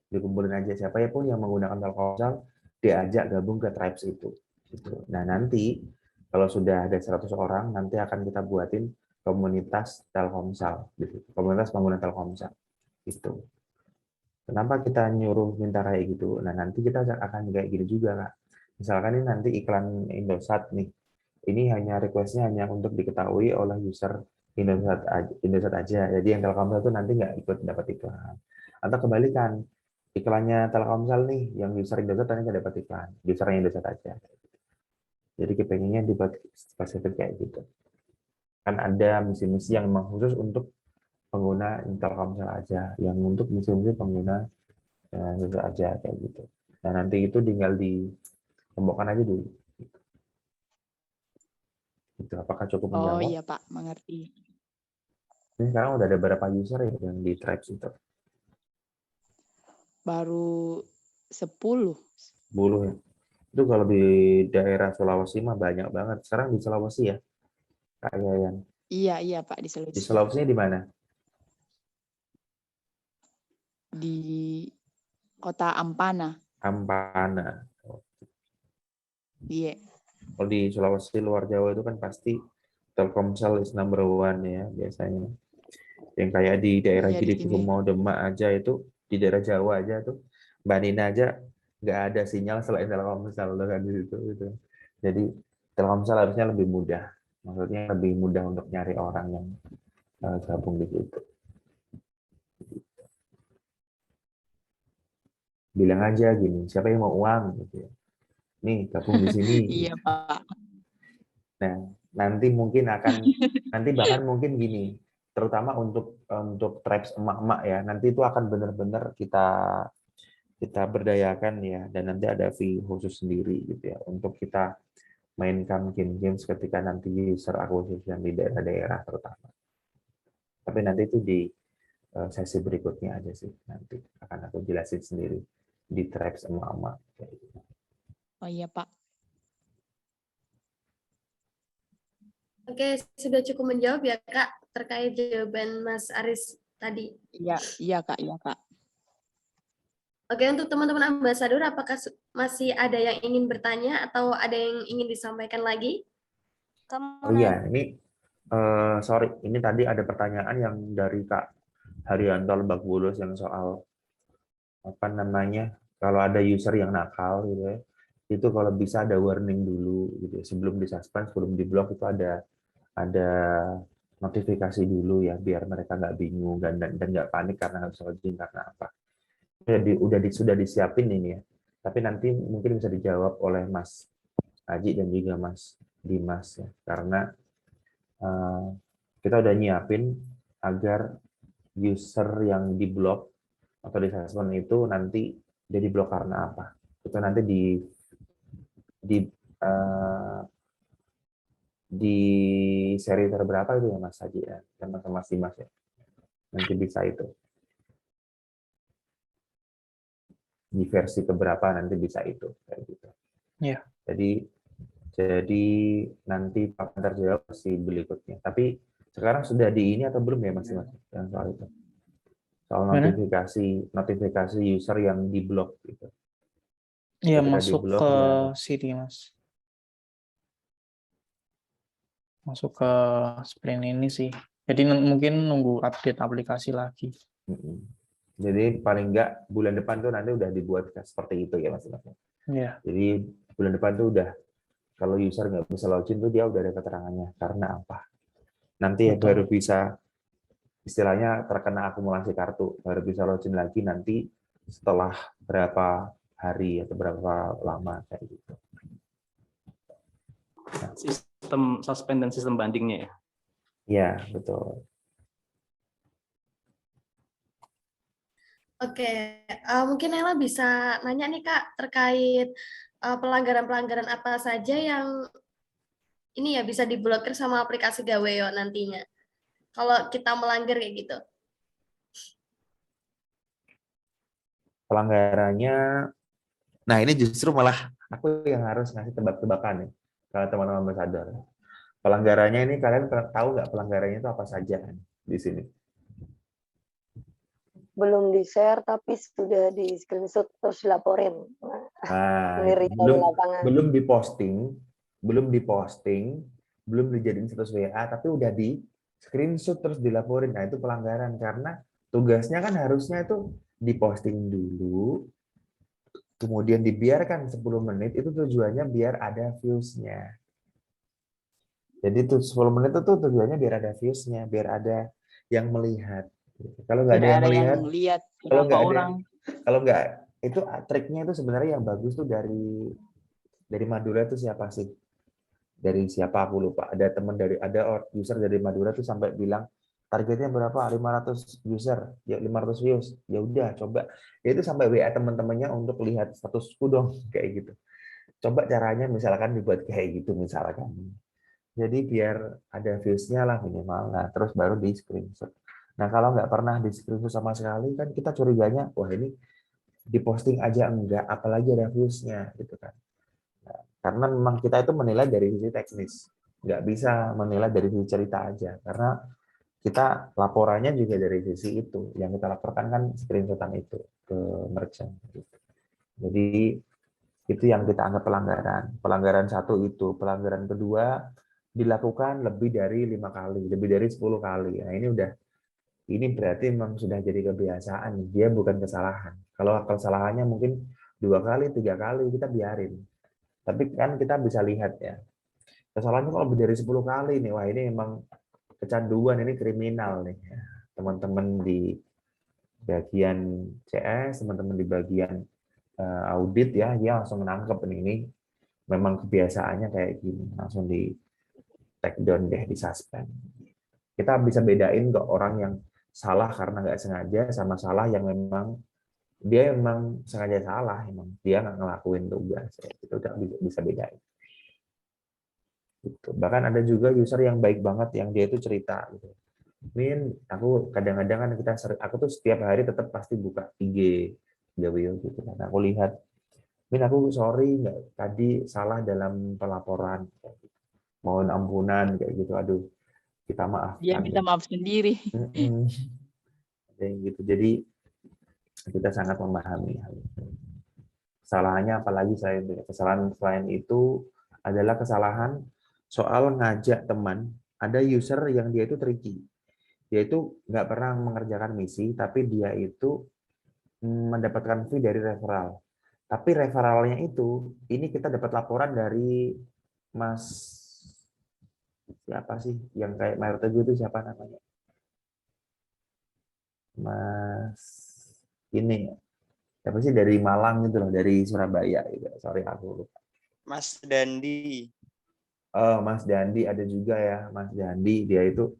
dikumpulin aja siapa ya pun yang menggunakan Telkomsel, diajak gabung ke Tribes itu. Gitu. Nah nanti kalau sudah ada 100 orang, nanti akan kita buatin komunitas Telkomsel, gitu. Komunitas pengguna Telkomsel. Gitu. Kenapa kita nyuruh minta kayak gitu? Nah nanti kita akan kayak gini juga Kak. Misalkan ini nanti iklan Indosat nih, ini hanya requestnya hanya untuk diketahui oleh user Indosat aja. Jadi yang Telkomsel itu nanti nggak ikut dapat iklan. Atau kebalikan, iklannya Telkomsel nih, yang user Indosat nanti nggak dapat iklan, usernya Indosat aja. Jadi kepengennya dibuat spesifik kayak gitu. Kan ada misi-misi yang memang khusus untuk pengguna Telkomsel aja, yang untuk misi-misi pengguna Indosat aja kayak gitu. Nah nanti itu tinggal dikelompokkan aja dulu. Gitu. Apakah cukup menjawab? Oh iya Pak, mengerti. Ini sekarang udah ada berapa user ya yang di Tribes itu? Baru 10. 10 ya. Itu kalau di daerah Sulawesi mah banyak banget. Sekarang di Sulawesi ya? Kayak yang Iya Pak, di di Sulawesi. Sulawesi di mana? Di kota Ampana. Ampana. Iya. Kalau di Sulawesi luar Jawa itu kan pasti Telkomsel is number one ya biasanya. Yang kayak di daerah Iya, di Gidi sini. Kumo Demak aja itu, di daerah Jawa aja tuh, Mbak Nina aja nggak ada sinyal selain Telkomsel kan di situ gitu. Jadi Telkomsel harusnya lebih mudah, maksudnya lebih mudah untuk nyari orang yang gabung di situ. Bilang aja gini, siapa yang mau uang gitu ya. Nih gabung di sini. Iya Pak. Nah nanti mungkin akan nanti bahkan mungkin gini, terutama untuk tribes emak-emak ya, nanti itu akan benar-benar kita berdayakan ya, dan nanti ada fee khusus sendiri gitu ya untuk kita mainkan game-games ketika nanti user acquisition di daerah-daerah terutama. Tapi nanti itu di sesi berikutnya aja sih, nanti akan aku jelasin sendiri di tribes emak-emak. Oh iya Pak. Oke, sudah cukup menjawab ya Kak terkait jawaban Mas Aris tadi. Iya Kak. Oke, untuk teman-teman ambasador, apakah masih ada yang ingin bertanya atau ada yang ingin disampaikan lagi? Oh iya, ini sorry, ini tadi ada pertanyaan yang dari Kak Haryanto Lebak Bulus yang soal apa namanya, kalau ada user yang nakal gitu ya, itu kalau bisa ada warning dulu gitu ya, sebelum disuspend, sebelum diblok itu ada notifikasi dulu ya, biar mereka nggak bingung dan nggak panik karena nggak bisa login karena apa. Sudah disiapin ini ya, tapi nanti mungkin bisa dijawab oleh Mas Aji dan juga Mas Dimas ya, karena kita udah nyiapin agar user yang diblok atau di-suspend itu nanti dia diblok karena apa. Itu nanti di seri terberapa itu ya Mas Haji ya, sama Mas Dimas ya. Nanti bisa itu. Di versi keberapa nanti bisa itu kayak gitu. Iya. Jadi nanti akan terjawab si berikutnya. Tapi sekarang sudah di ini atau belum ya Mas Dimas yang soal itu? Soal notifikasi user yang diblok gitu. Iya, Ketika masuk diblok, ke ya. sini Mas. Masuk ke sprint ini sih. Jadi mungkin nunggu update aplikasi lagi. Jadi paling nggak bulan depan tuh nanti udah dibuat seperti itu ya Mas. Iya. Jadi bulan depan tuh udah, kalau user nggak bisa login tuh dia udah ada keterangannya karena apa. Nanti ya baru bisa istilahnya terkena akumulasi kartu, baru bisa login lagi nanti setelah berapa hari atau berapa lama kayak gitu. Nah. Sistem suspend dan sistem bandingnya ya? Iya, betul. Oke, mungkin Ella bisa nanya nih Kak terkait pelanggaran-pelanggaran apa saja yang ini ya bisa diblokir sama aplikasi Gaweo nantinya. Kalau kita melanggar kayak gitu. Pelanggarannya, nah ini justru malah aku yang harus ngasih tebak-tebakan nih kalau teman-teman ambasador. Pelanggarannya ini kalian tahu nggak pelanggarannya itu apa saja kan di sini? belum di-share tapi sudah di screenshot terus dilaporin. Nah, Ini real di lapangan. belum diposting, belum dijadiin status WA, tapi udah di screenshot terus dilaporin. Nah, itu pelanggaran karena tugasnya kan harusnya itu diposting dulu, kemudian dibiarkan 10 menit, itu tujuannya biar ada views-nya. Jadi tuh 10 menit itu tujuannya biar ada views-nya, biar ada yang melihat. Kalau nggak ada yang melihat, kalau nggak itu triknya itu sebenarnya yang bagus tuh dari Madura tuh siapa sih? Dari siapa aku lupa. Ada user dari Madura tuh sampai bilang targetnya berapa? 500 user, ya 500 views. Ya udah coba. Ya itu sampai WA teman-temannya untuk lihat statusku dong kayak gitu. Coba caranya misalkan dibuat kayak gitu misalkan. Jadi biar ada views-nya lah minimal. Nah, terus baru di screenshot. Nah, kalau nggak pernah di screenshot sama sekali kan kita curiganya, wah ini diposting aja enggak, apalagi ada views-nya gitu kan. Nah, karena memang kita itu menilai dari sisi teknis, nggak bisa menilai dari sisi cerita aja, karena kita laporannya juga dari sisi itu, yang kita laporkan kan screenshotan itu ke merchant. Gitu. Jadi itu yang kita anggap pelanggaran. Pelanggaran satu itu, pelanggaran kedua dilakukan lebih dari 5 kali, lebih dari 10 kali. Nah ini berarti memang sudah jadi kebiasaan, dia bukan kesalahan. Kalau kesalahannya mungkin 2 kali, 3 kali kita biarin. Tapi kan kita bisa lihat ya, kesalahannya kalau lebih dari 10 kali nih, wah ini memang kecanduan, ini kriminal nih. Teman-teman di bagian CS, teman-teman di bagian audit ya, dia langsung menangkap ini memang kebiasaannya kayak gini, langsung di take down deh, di suspend. Kita bisa bedain kok orang yang salah karena nggak sengaja sama salah yang memang dia memang sengaja salah, emang dia nggak ngelakuin tugas, itu udah bisa bedain. Gitu. Bahkan ada juga user yang baik banget yang dia itu cerita gitu. Min, aku kadang-kadang kan aku tuh setiap hari tetap pasti buka IG Gaweo gitu kan. Aku lihat, Min aku sorry nggak tadi salah dalam pelaporan, mohon ampunan kayak gitu. Aduh, kita maafkan. Dia minta maaf sendiri. Gitu. Jadi kita sangat memahami hal itu. Kesalahannya apalagi kesalahan selain itu adalah kesalahan soal ngajak teman. Ada user yang dia itu tricky. Dia itu nggak pernah mengerjakan misi, tapi dia itu mendapatkan fee dari referral. Tapi referralnya itu, ini kita dapat laporan dari Mas siapa sih yang kayak Mayor Teguh itu siapa namanya? Mas ini siapa sih dari Malang gitu loh, dari Surabaya gitu. Sorry aku lupa. Mas Dandi. Oh, Mas Dandi ada juga ya, Mas Dandi, dia itu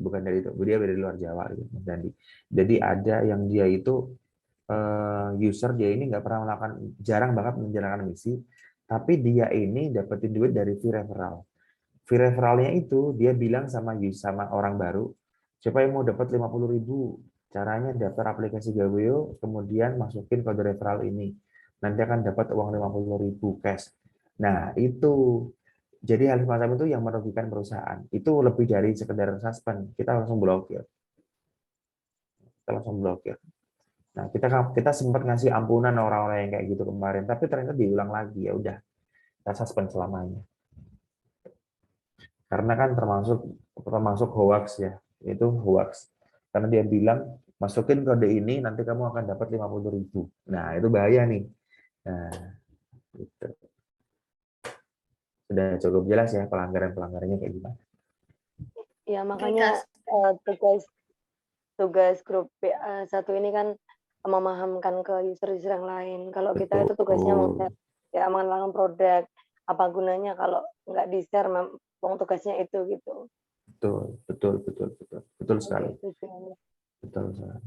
bukan dari itu, dia dari luar Jawa gitu, Mas Dandi. Jadi ada yang dia itu user, dia ini nggak pernah melakukan, jarang banget menjalankan misi, tapi dia ini dapetin duit dari fee referral. Fee referralnya itu dia bilang sama orang baru, siapa yang mau dapat 50.000, caranya daftar aplikasi Gaweo, kemudian masukin kode referral ini, nanti akan dapat uang 50.000 cash. Nah itu jadi hal semacam itu yang merugikan perusahaan. Itu lebih dari sekedar suspend, kita langsung blokir. Nah, kita sempat ngasih ampunan orang-orang yang kayak gitu kemarin, tapi ternyata diulang lagi, ya udah, kita suspend selamanya. Karena kan termasuk hoax ya, itu hoax. Karena dia bilang masukin kode ini nanti kamu akan dapat 50.000. Nah, itu bahaya nih. Nah, gitu. Sudah cukup jelas ya pelanggaran-pelanggarannya kayak gimana. Ya makanya tugas grup PA1 ini kan memahamkan ke user-user yang lain. Kalau kita itu tugasnya ya mengenalkan produk, apa gunanya kalau nggak di-share, tugasnya itu gitu. Betul sekali. Betul sekali.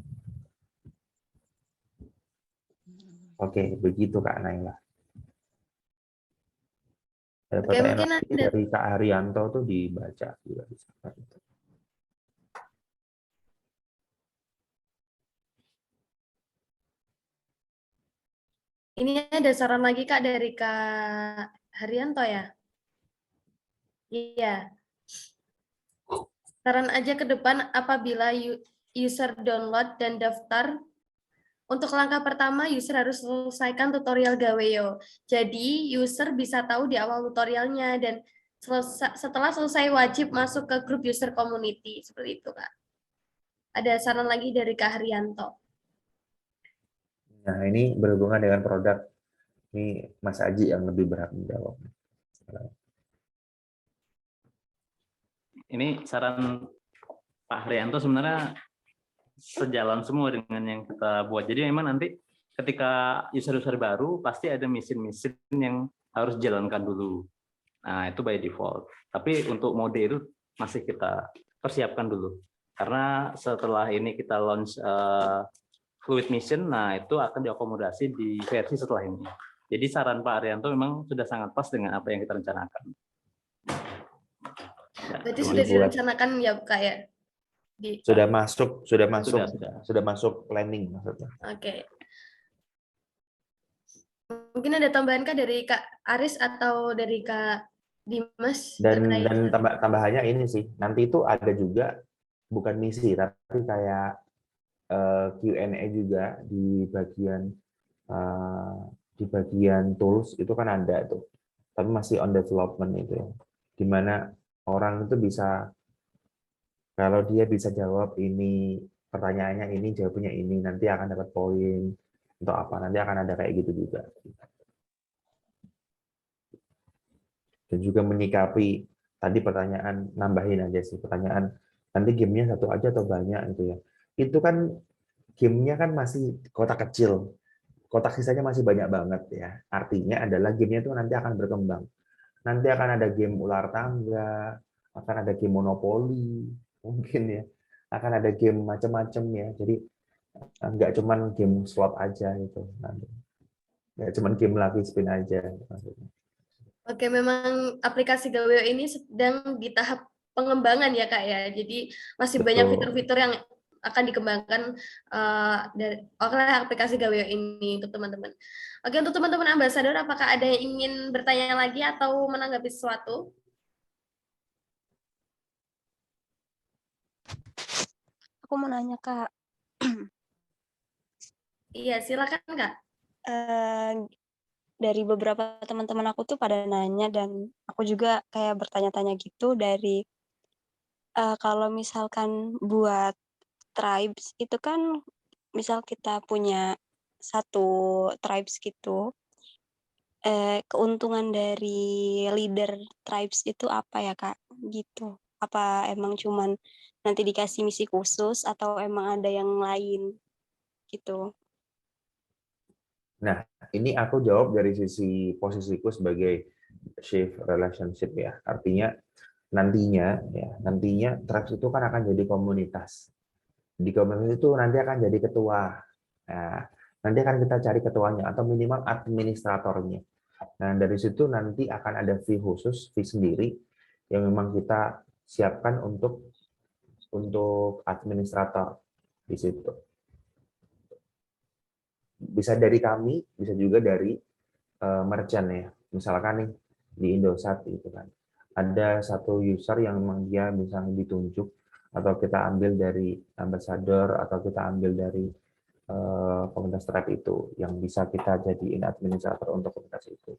Oke, begitu Kak Naila. Ada pertanyaan dari Kak Haryanto tuh dibaca juga bisa. Ini ada saran lagi Kak dari Kak Haryanto ya? Iya. Saran aja ke depan apabila user download dan daftar. Untuk langkah pertama, user harus selesaikan tutorial Gaweo. Jadi, user bisa tahu di awal tutorialnya dan setelah selesai wajib masuk ke grup user community. Seperti itu, Kak. Ada saran lagi dari Kak Haryanto. Nah, ini berhubungan dengan produk. Ini Mas Aji yang lebih berhak menjawab. Ini saran Pak Haryanto sebenarnya sejalan semua dengan yang kita buat. Jadi memang nanti ketika user-user baru pasti ada mission-mission yang harus dijalankan dulu. Nah, itu by default. Tapi untuk mode itu masih kita persiapkan dulu. Karena setelah ini kita launch Fluid Mission, nah itu akan diakomodasi di versi setelah ini. Jadi saran Pak Haryanto memang sudah sangat pas dengan apa yang kita rencanakan. Ya, berarti sudah direncanakan ya, Kak ya? Sudah masuk planning maksudnya. Oke. Mungkin ada tambahan Kak dari Kak Aris atau dari Kak Dimas? Dan tambahannya ini sih, nanti itu ada juga bukan misi tapi kayak Q&A juga di bagian tools itu kan ada tuh, tapi masih on development itu ya, dimana orang itu bisa, kalau dia bisa jawab ini pertanyaannya ini, jawabnya ini, nanti akan dapat poin untuk apa, nanti akan ada kayak gitu juga. Dan juga menyikapi tadi pertanyaan, nambahin aja sih pertanyaan, nanti gamenya satu aja atau banyak itu ya. Itu kan gamenya kan masih kotak kecil, kotak sisanya masih banyak banget ya. Artinya adalah gamenya itu nanti akan berkembang. Nanti akan ada game ular tangga, akan ada game monopoli, mungkin ya, akan ada game macam-macam ya. Jadi nggak cuman game slot aja itu, nggak cuman game lucky spin aja maksudnya. Oke, memang aplikasi Gaweo ini sedang di tahap pengembangan ya Kak ya. Jadi masih banyak fitur-fitur yang akan dikembangkan oleh aplikasi Gaweo ini untuk teman-teman. Oke, untuk teman-teman ambasador, apakah ada yang ingin bertanya lagi atau menanggapi sesuatu? Aku mau nanya, Kak. Iya, silakan, Kak. Dari beberapa teman-teman aku tuh pada nanya, dan aku juga kayak bertanya-tanya gitu dari kalau misalkan buat tribes itu kan, misal kita punya satu tribes gitu, keuntungan dari leader tribes itu apa ya, Kak? Gitu. Apa emang cuman nanti dikasih misi khusus atau emang ada yang lain gitu? Nah, ini aku jawab dari sisi posisiku sebagai chief relationship ya. Artinya nantinya tribes itu kan akan jadi komunitas. Di komunitas itu nanti akan jadi ketua. Nah, nanti akan kita cari ketuanya atau minimal administratornya. Nah, dari situ nanti akan ada fee khusus, fee sendiri yang memang kita siapkan untuk administrator di situ. Bisa dari kami, bisa juga dari merchant ya. Misalkan nih di Indosat itu kan ada satu user yang memang dia bisa ditunjuk, atau kita ambil dari ambassador, atau kita ambil dari komunitas tribe itu yang bisa kita jadiin administrator untuk komunitas itu.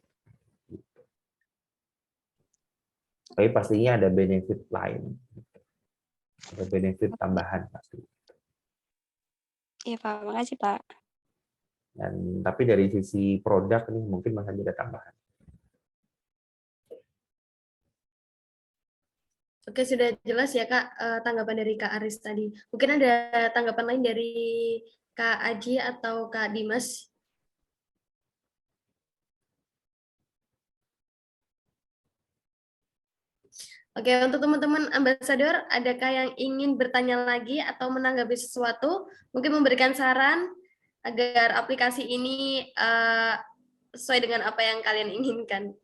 Tapi pastinya ada benefit lain, ada benefit tambahan pasti. Iya Pak, makasih Pak. Dan tapi dari sisi produk nih mungkin masih ada tambahan. Oke, sudah jelas ya Kak tanggapan dari Kak Aris tadi. Mungkin ada tanggapan lain dari Kak Aji atau Kak Dimas? Oke, untuk teman-teman ambasador, adakah yang ingin bertanya lagi atau menanggapi sesuatu? Mungkin memberikan saran agar aplikasi ini sesuai dengan apa yang kalian inginkan.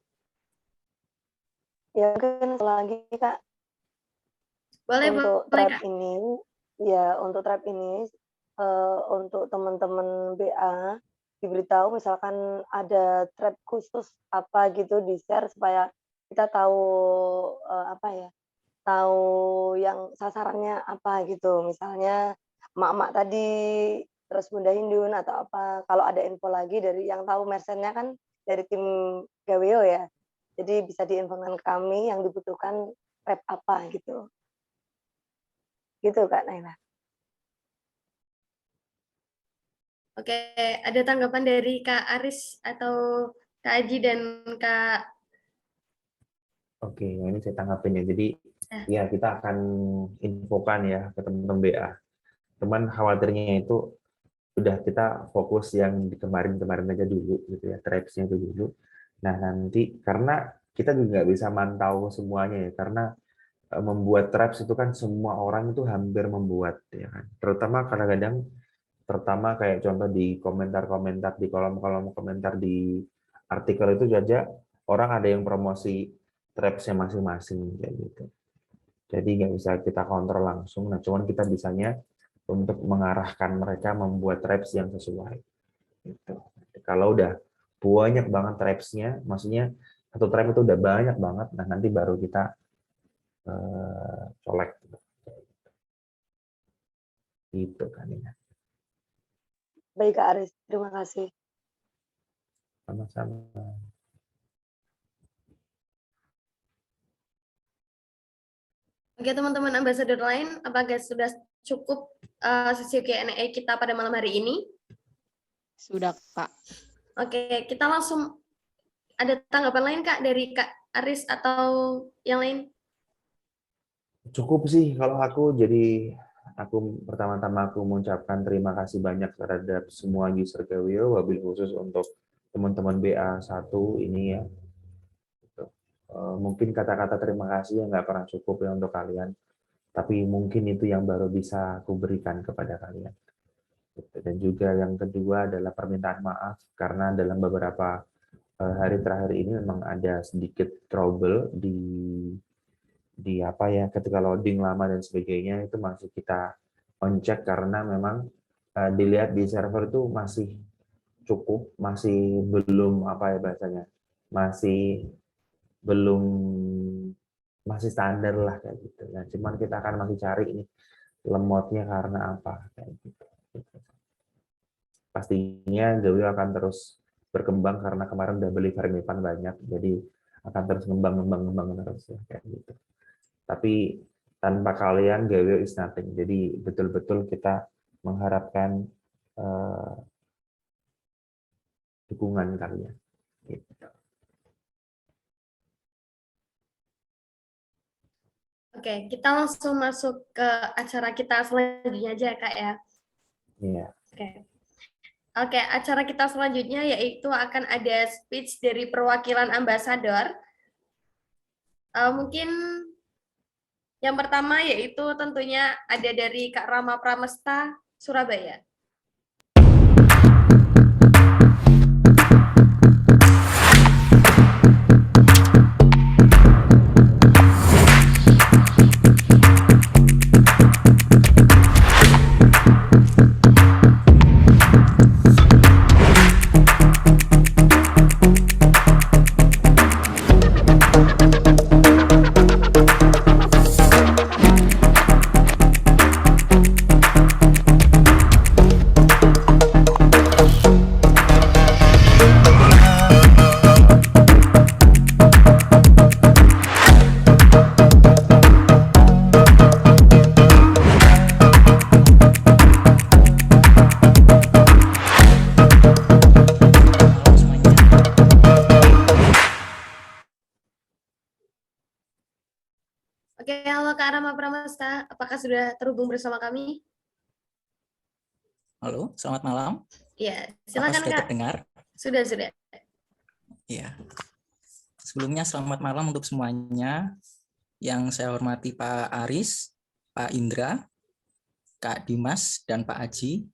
Ya, mungkin lagi Kak. Boleh, untuk boleh, tribe Kak. ini, ya untuk tribe ini, untuk teman-teman BA diberitahu misalkan ada tribe khusus apa gitu di share supaya kita tahu apa ya, tahu yang sasarannya apa gitu. Misalnya emak-emak tadi, terus Bunda Hindun atau apa, kalau ada info lagi dari yang tahu merchant-nya kan dari tim Gaweo ya. Jadi bisa diinfokan ke kami yang dibutuhkan rep apa gitu. Gitu Kak Naila. Oke, ada tanggapan dari Kak Aris atau Kak Aji dan Kak. Oke, ini saya tanggapin ya. Jadi ya kita akan infokan ya ke teman-teman BA. Cuman khawatirnya itu udah kita fokus yang di kemarin-kemarin aja dulu gitu ya, tribes-nya itu dulu. Nah nanti karena kita juga nggak bisa mantau semuanya ya, karena membuat tribes itu kan semua orang itu hampir membuat ya kan. Terutama kadang-kadang kayak contoh di komentar-komentar, di kolom-kolom komentar di artikel itu saja orang ada yang promosi tribes-nya masing-masing kayak gitu. Jadi nggak bisa kita kontrol langsung. Nah, cuman kita bisanya untuk mengarahkan mereka membuat tribes yang sesuai. Gitu. Kalau udah banyak banget tribes-nya, maksudnya satu tribe itu udah banyak banget, nah nanti baru kita colek. Gitu kan ya. Baik Kak Aris, terima kasih. Sama-sama. Oke teman-teman ambasador lain, apakah sudah cukup sesi Q&A kita pada malam hari ini? Sudah Kak. Oke, kita langsung ada tanggapan lain Kak dari Kak Aris atau yang lain? Cukup sih kalau aku, jadi aku pertama-tama aku mengucapkan terima kasih banyak terhadap semua user Gaweo, wabil khusus untuk teman-teman BA1 ini ya. Mungkin kata-kata terima kasih yang nggak pernah cukup ya untuk kalian, tapi mungkin itu yang baru bisa aku berikan kepada kalian. Dan juga yang kedua adalah permintaan maaf karena dalam beberapa hari terakhir ini memang ada sedikit trouble di apa ya, ketika loading lama dan sebagainya itu masih kita on check karena memang dilihat di server itu masih cukup, masih belum apa ya bahasanya, masih standar lah kayak gitu. Nah, cuman kita akan masih cari ini lemotnya karena apa kayak gitu. Pastinya Gaweo akan terus berkembang karena kemarin udah beli Vermipan banyak, jadi akan terus ngembang terus ya, kayak gitu. Tapi tanpa kalian Gaweo is nothing. Jadi betul-betul kita mengharapkan dukungan kalian. Gitu. Oke, kita langsung masuk ke acara kita selanjutnya aja Kak ya. Iya. Oke, acara kita selanjutnya yaitu akan ada speech dari perwakilan ambasador. Mungkin yang pertama yaitu tentunya ada dari Kak Rama Pramesta, Surabaya. Oke, halo Kak Rama Pramesta, apakah sudah terhubung bersama kami? Halo, selamat malam. Ya, silakan sudah Kak. terdengar? Sudah. Iya. Sebelumnya selamat malam untuk semuanya. Yang saya hormati Pak Aris, Pak Indra, Kak Dimas, dan Pak Aji,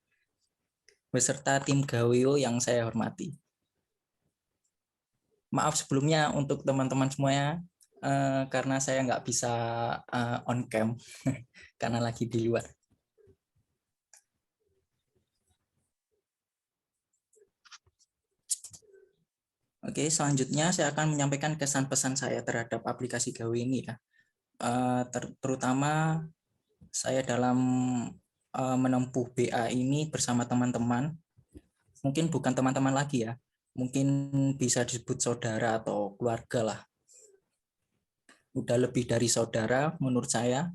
beserta tim Gaweo yang saya hormati. Maaf sebelumnya untuk teman-teman semuanya, karena saya nggak bisa on cam karena lagi di luar. Oke, selanjutnya saya akan menyampaikan kesan pesan saya terhadap aplikasi Gaweo ini ya. Terutama saya dalam menempuh BA ini bersama teman-teman. Mungkin bukan teman-teman lagi ya, mungkin bisa disebut saudara atau keluarga lah. Udah lebih dari saudara menurut saya,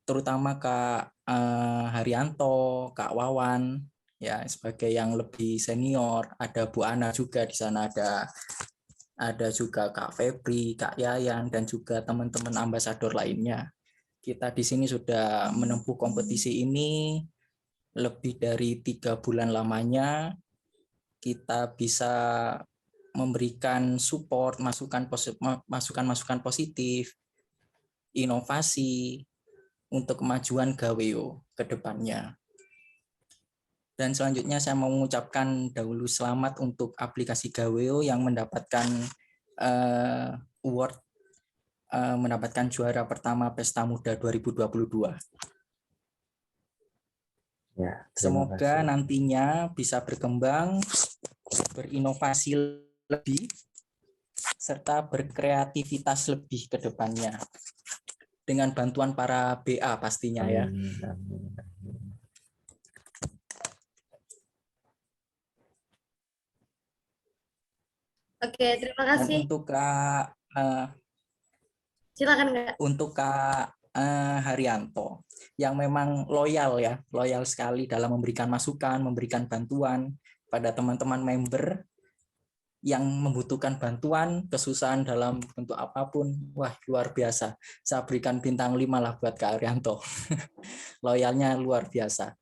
terutama Kak Haryanto, Kak Wawan, ya sebagai yang lebih senior, ada Bu Ana juga di sana, ada juga Kak Febri, Kak Yayan, dan juga teman-teman ambasador lainnya. Kita di sini sudah menempuh kompetisi ini lebih dari 3 bulan lamanya. Kita bisa memberikan support, masukan-masukan positif, inovasi untuk kemajuan Gaweo ke depannya. Dan selanjutnya saya mau mengucapkan dahulu selamat untuk aplikasi Gaweo yang mendapatkan award, mendapatkan juara pertama Pesta Muda 2022. Ya, semoga nantinya bisa berkembang, berinovasi lebih, serta berkreativitas lebih ke depannya. Dengan bantuan para BA pastinya ya. Oke, terima kasih. Dan untuk Kak Silakan Kak. Untuk Kak Haryanto yang memang loyal ya, loyal sekali dalam memberikan masukan, memberikan bantuan pada teman-teman member yang membutuhkan bantuan, kesusahan dalam bentuk apapun. Wah, luar biasa. Saya berikan bintang 5 lah buat Kak Haryanto. Loyalnya luar biasa.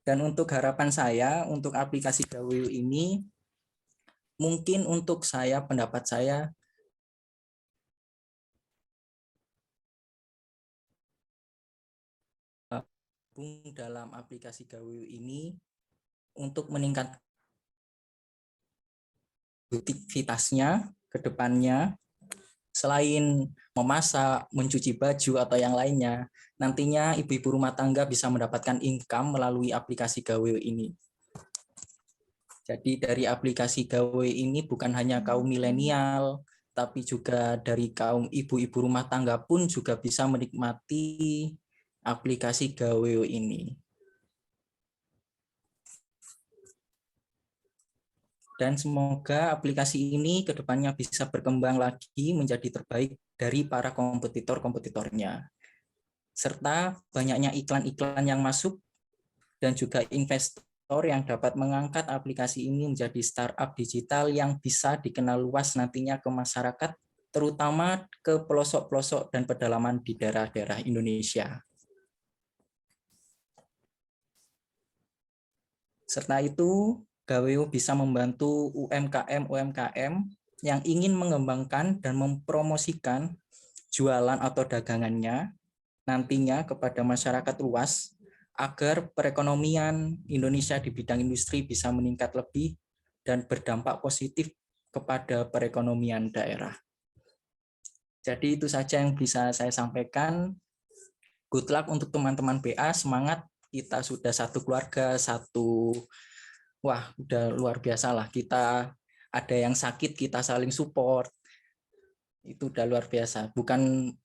Dan untuk harapan saya untuk aplikasi Gaweo ini, mungkin untuk saya, pendapat saya, dalam aplikasi Gaweo ini untuk meningkatkan produktivitasnya ke depannya, selain memasak, mencuci baju atau yang lainnya, nantinya ibu-ibu rumah tangga bisa mendapatkan income melalui aplikasi Gaweo ini. Jadi dari aplikasi Gaweo ini bukan hanya kaum milenial, tapi juga dari kaum ibu-ibu rumah tangga pun juga bisa menikmati aplikasi Gaweo ini. Dan semoga aplikasi ini ke depannya bisa berkembang lagi menjadi terbaik dari para kompetitor-kompetitornya. Serta banyaknya iklan-iklan yang masuk dan juga investor yang dapat mengangkat aplikasi ini menjadi startup digital yang bisa dikenal luas nantinya ke masyarakat, terutama ke pelosok-pelosok dan pedalaman di daerah-daerah Indonesia. Serta itu, Gaweo bisa membantu UMKM yang ingin mengembangkan dan mempromosikan jualan atau dagangannya nantinya kepada masyarakat luas agar perekonomian Indonesia di bidang industri bisa meningkat lebih dan berdampak positif kepada perekonomian daerah. Jadi itu saja yang bisa saya sampaikan. Good luck untuk teman-teman BA, semangat. Kita sudah satu keluarga, wah udah luar biasa lah. Kita ada yang sakit, kita saling support. Itu udah luar biasa. Bukan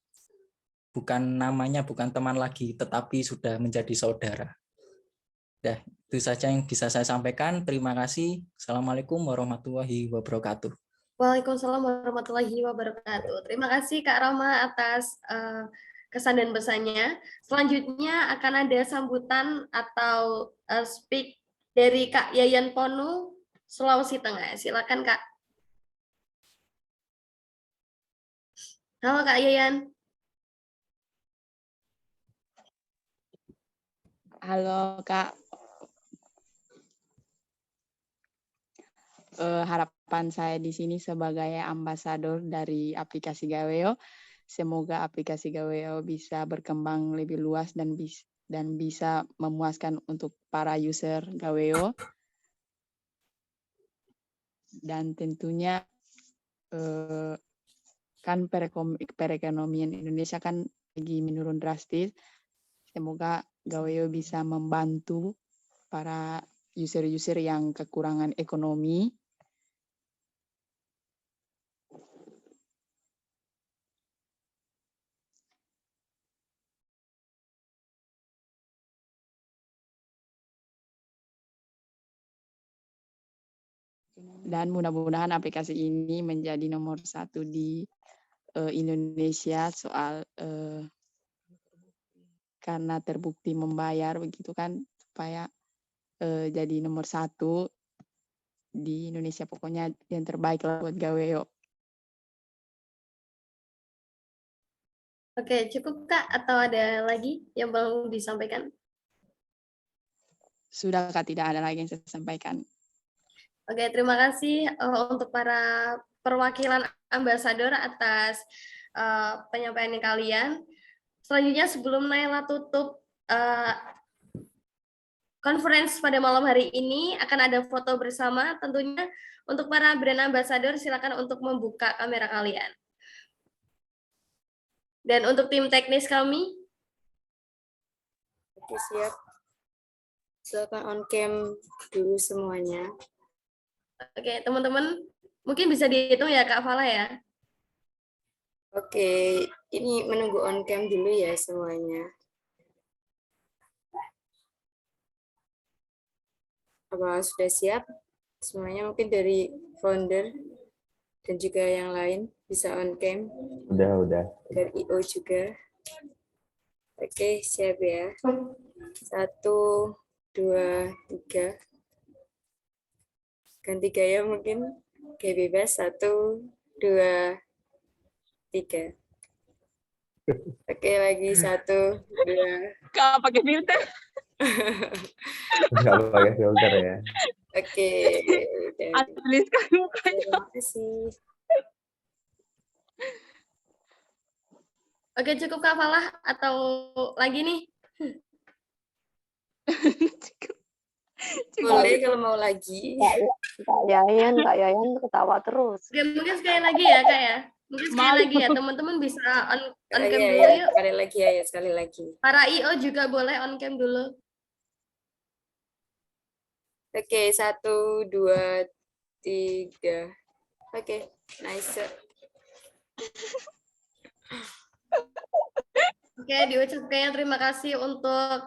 namanya bukan teman lagi, tetapi sudah menjadi saudara. Dah, itu saja yang bisa saya sampaikan. Terima kasih. Assalamualaikum warahmatullahi wabarakatuh. Waalaikumsalam warahmatullahi wabarakatuh. Terima kasih Kak Rama atas kesan dan pesannya. Selanjutnya akan ada sambutan atau speak dari Kak Yayan Ponu, Sulawesi Tengah. Silakan Kak. Halo Kak Yayan. Halo Kak. Harapan saya di sini sebagai ambasador dari aplikasi Gaweo, semoga aplikasi Gaweo bisa berkembang lebih luas dan bisa memuaskan untuk para user Gaweo. Dan tentunya kan perekonomian Indonesia kan lagi menurun drastis. Semoga Gaweo bisa membantu para user-user yang kekurangan ekonomi. Dan mudah-mudahan aplikasi ini menjadi nomor 1 di Indonesia soal karena terbukti membayar begitu kan, supaya jadi nomor 1 di Indonesia, pokoknya yang terbaik lah buat Gaweo. Oke, cukup Kak, atau ada lagi yang mau disampaikan? Sudah Kak, tidak ada lagi yang saya sampaikan. Oke, terima kasih untuk para perwakilan ambasador atas penyampaian kalian. Selanjutnya sebelum Naila tutup conference pada malam hari ini, akan ada foto bersama. Tentunya untuk para brand ambassador silakan untuk membuka kamera kalian. Dan untuk tim teknis kami, oke, siap. Silakan on cam dulu semuanya. Oke, teman-teman, mungkin bisa dihitung ya Kak Fala ya. Oke, ini menunggu on cam dulu ya semuanya. Apa sudah siap? Semuanya mungkin dari founder dan juga yang lain bisa on cam. Udah. Dari IO juga. Oke, siap ya. 1, 2, 3. Ganti gaya mungkin. Oke, bebas. 1, 2, 3. Oke, lagi 1, 2. Kak pakai filter. Nggak pakai filter ya. Oke. Tuliskan mukanya. Terima kasih. Oke, cukup Kak Falah atau lagi nih? Boleh kalau mau lagi. Kak Yayan ketawa terus. Oke, mungkin sekali lagi ya Kak ya. Mungkin sekali lagi ya, teman-teman bisa on cam Iya, dulu iya, yuk. sekali lagi ya, sekali lagi. Para IO juga boleh on cam dulu. Oke, 1, 2, 3. Oke, nice. Oke, diucapkan terima kasih untuk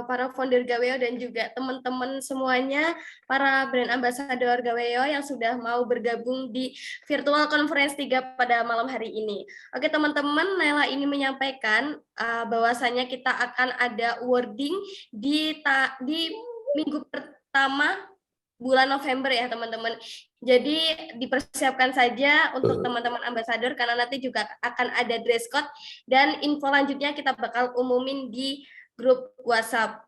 para founder Gaweo dan juga teman-teman semuanya, para brand ambassador Gaweo yang sudah mau bergabung di virtual conference 3 pada malam hari ini. Oke, teman-teman, Naila ini menyampaikan bahwasanya kita akan ada wording di minggu pertama bulan November ya teman-teman. Jadi dipersiapkan saja untuk teman-teman ambasador karena nanti juga akan ada dress code dan info lanjutnya kita bakal umumin di grup WhatsApp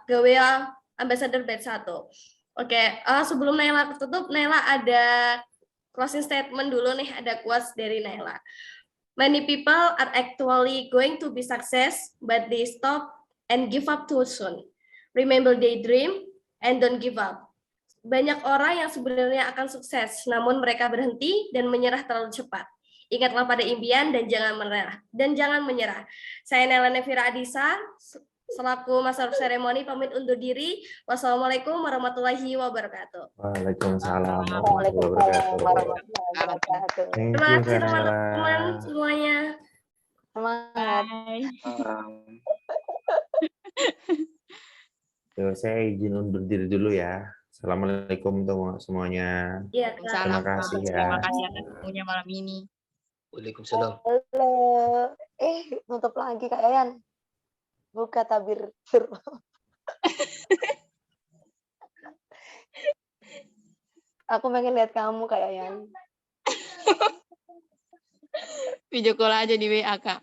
Gaweo Ambassador Batch 1. Oke, sebelum Naila tutup, Naila ada closing statement dulu nih, ada quotes dari Naila. Many people are actually going to be success, but they stop and give up too soon. Remember they dream and don't give up. Banyak orang yang sebenarnya akan sukses, namun mereka berhenti dan menyerah terlalu cepat. Ingatlah pada impian dan jangan menyerah. Saya Naila Nevira Adisa, selaku Master of Ceremony, pamit undur diri. Wassalamualaikum warahmatullahi wabarakatuh. Waalaikumsalam warahmatullahi wabarakatuh. Terima kasih teman-teman semuanya. Semangat. Saya izin undur diri dulu ya. Assalamualaikum semuanya. Ya, terima kasih ya. Terima kasih atas waktunya malam ini. Waalaikumsalam. Halo. Nutup lagi Kak Yayan. Buka tabir. Aku pengen lihat kamu Kak Yayan. Video call aja di WA Kak.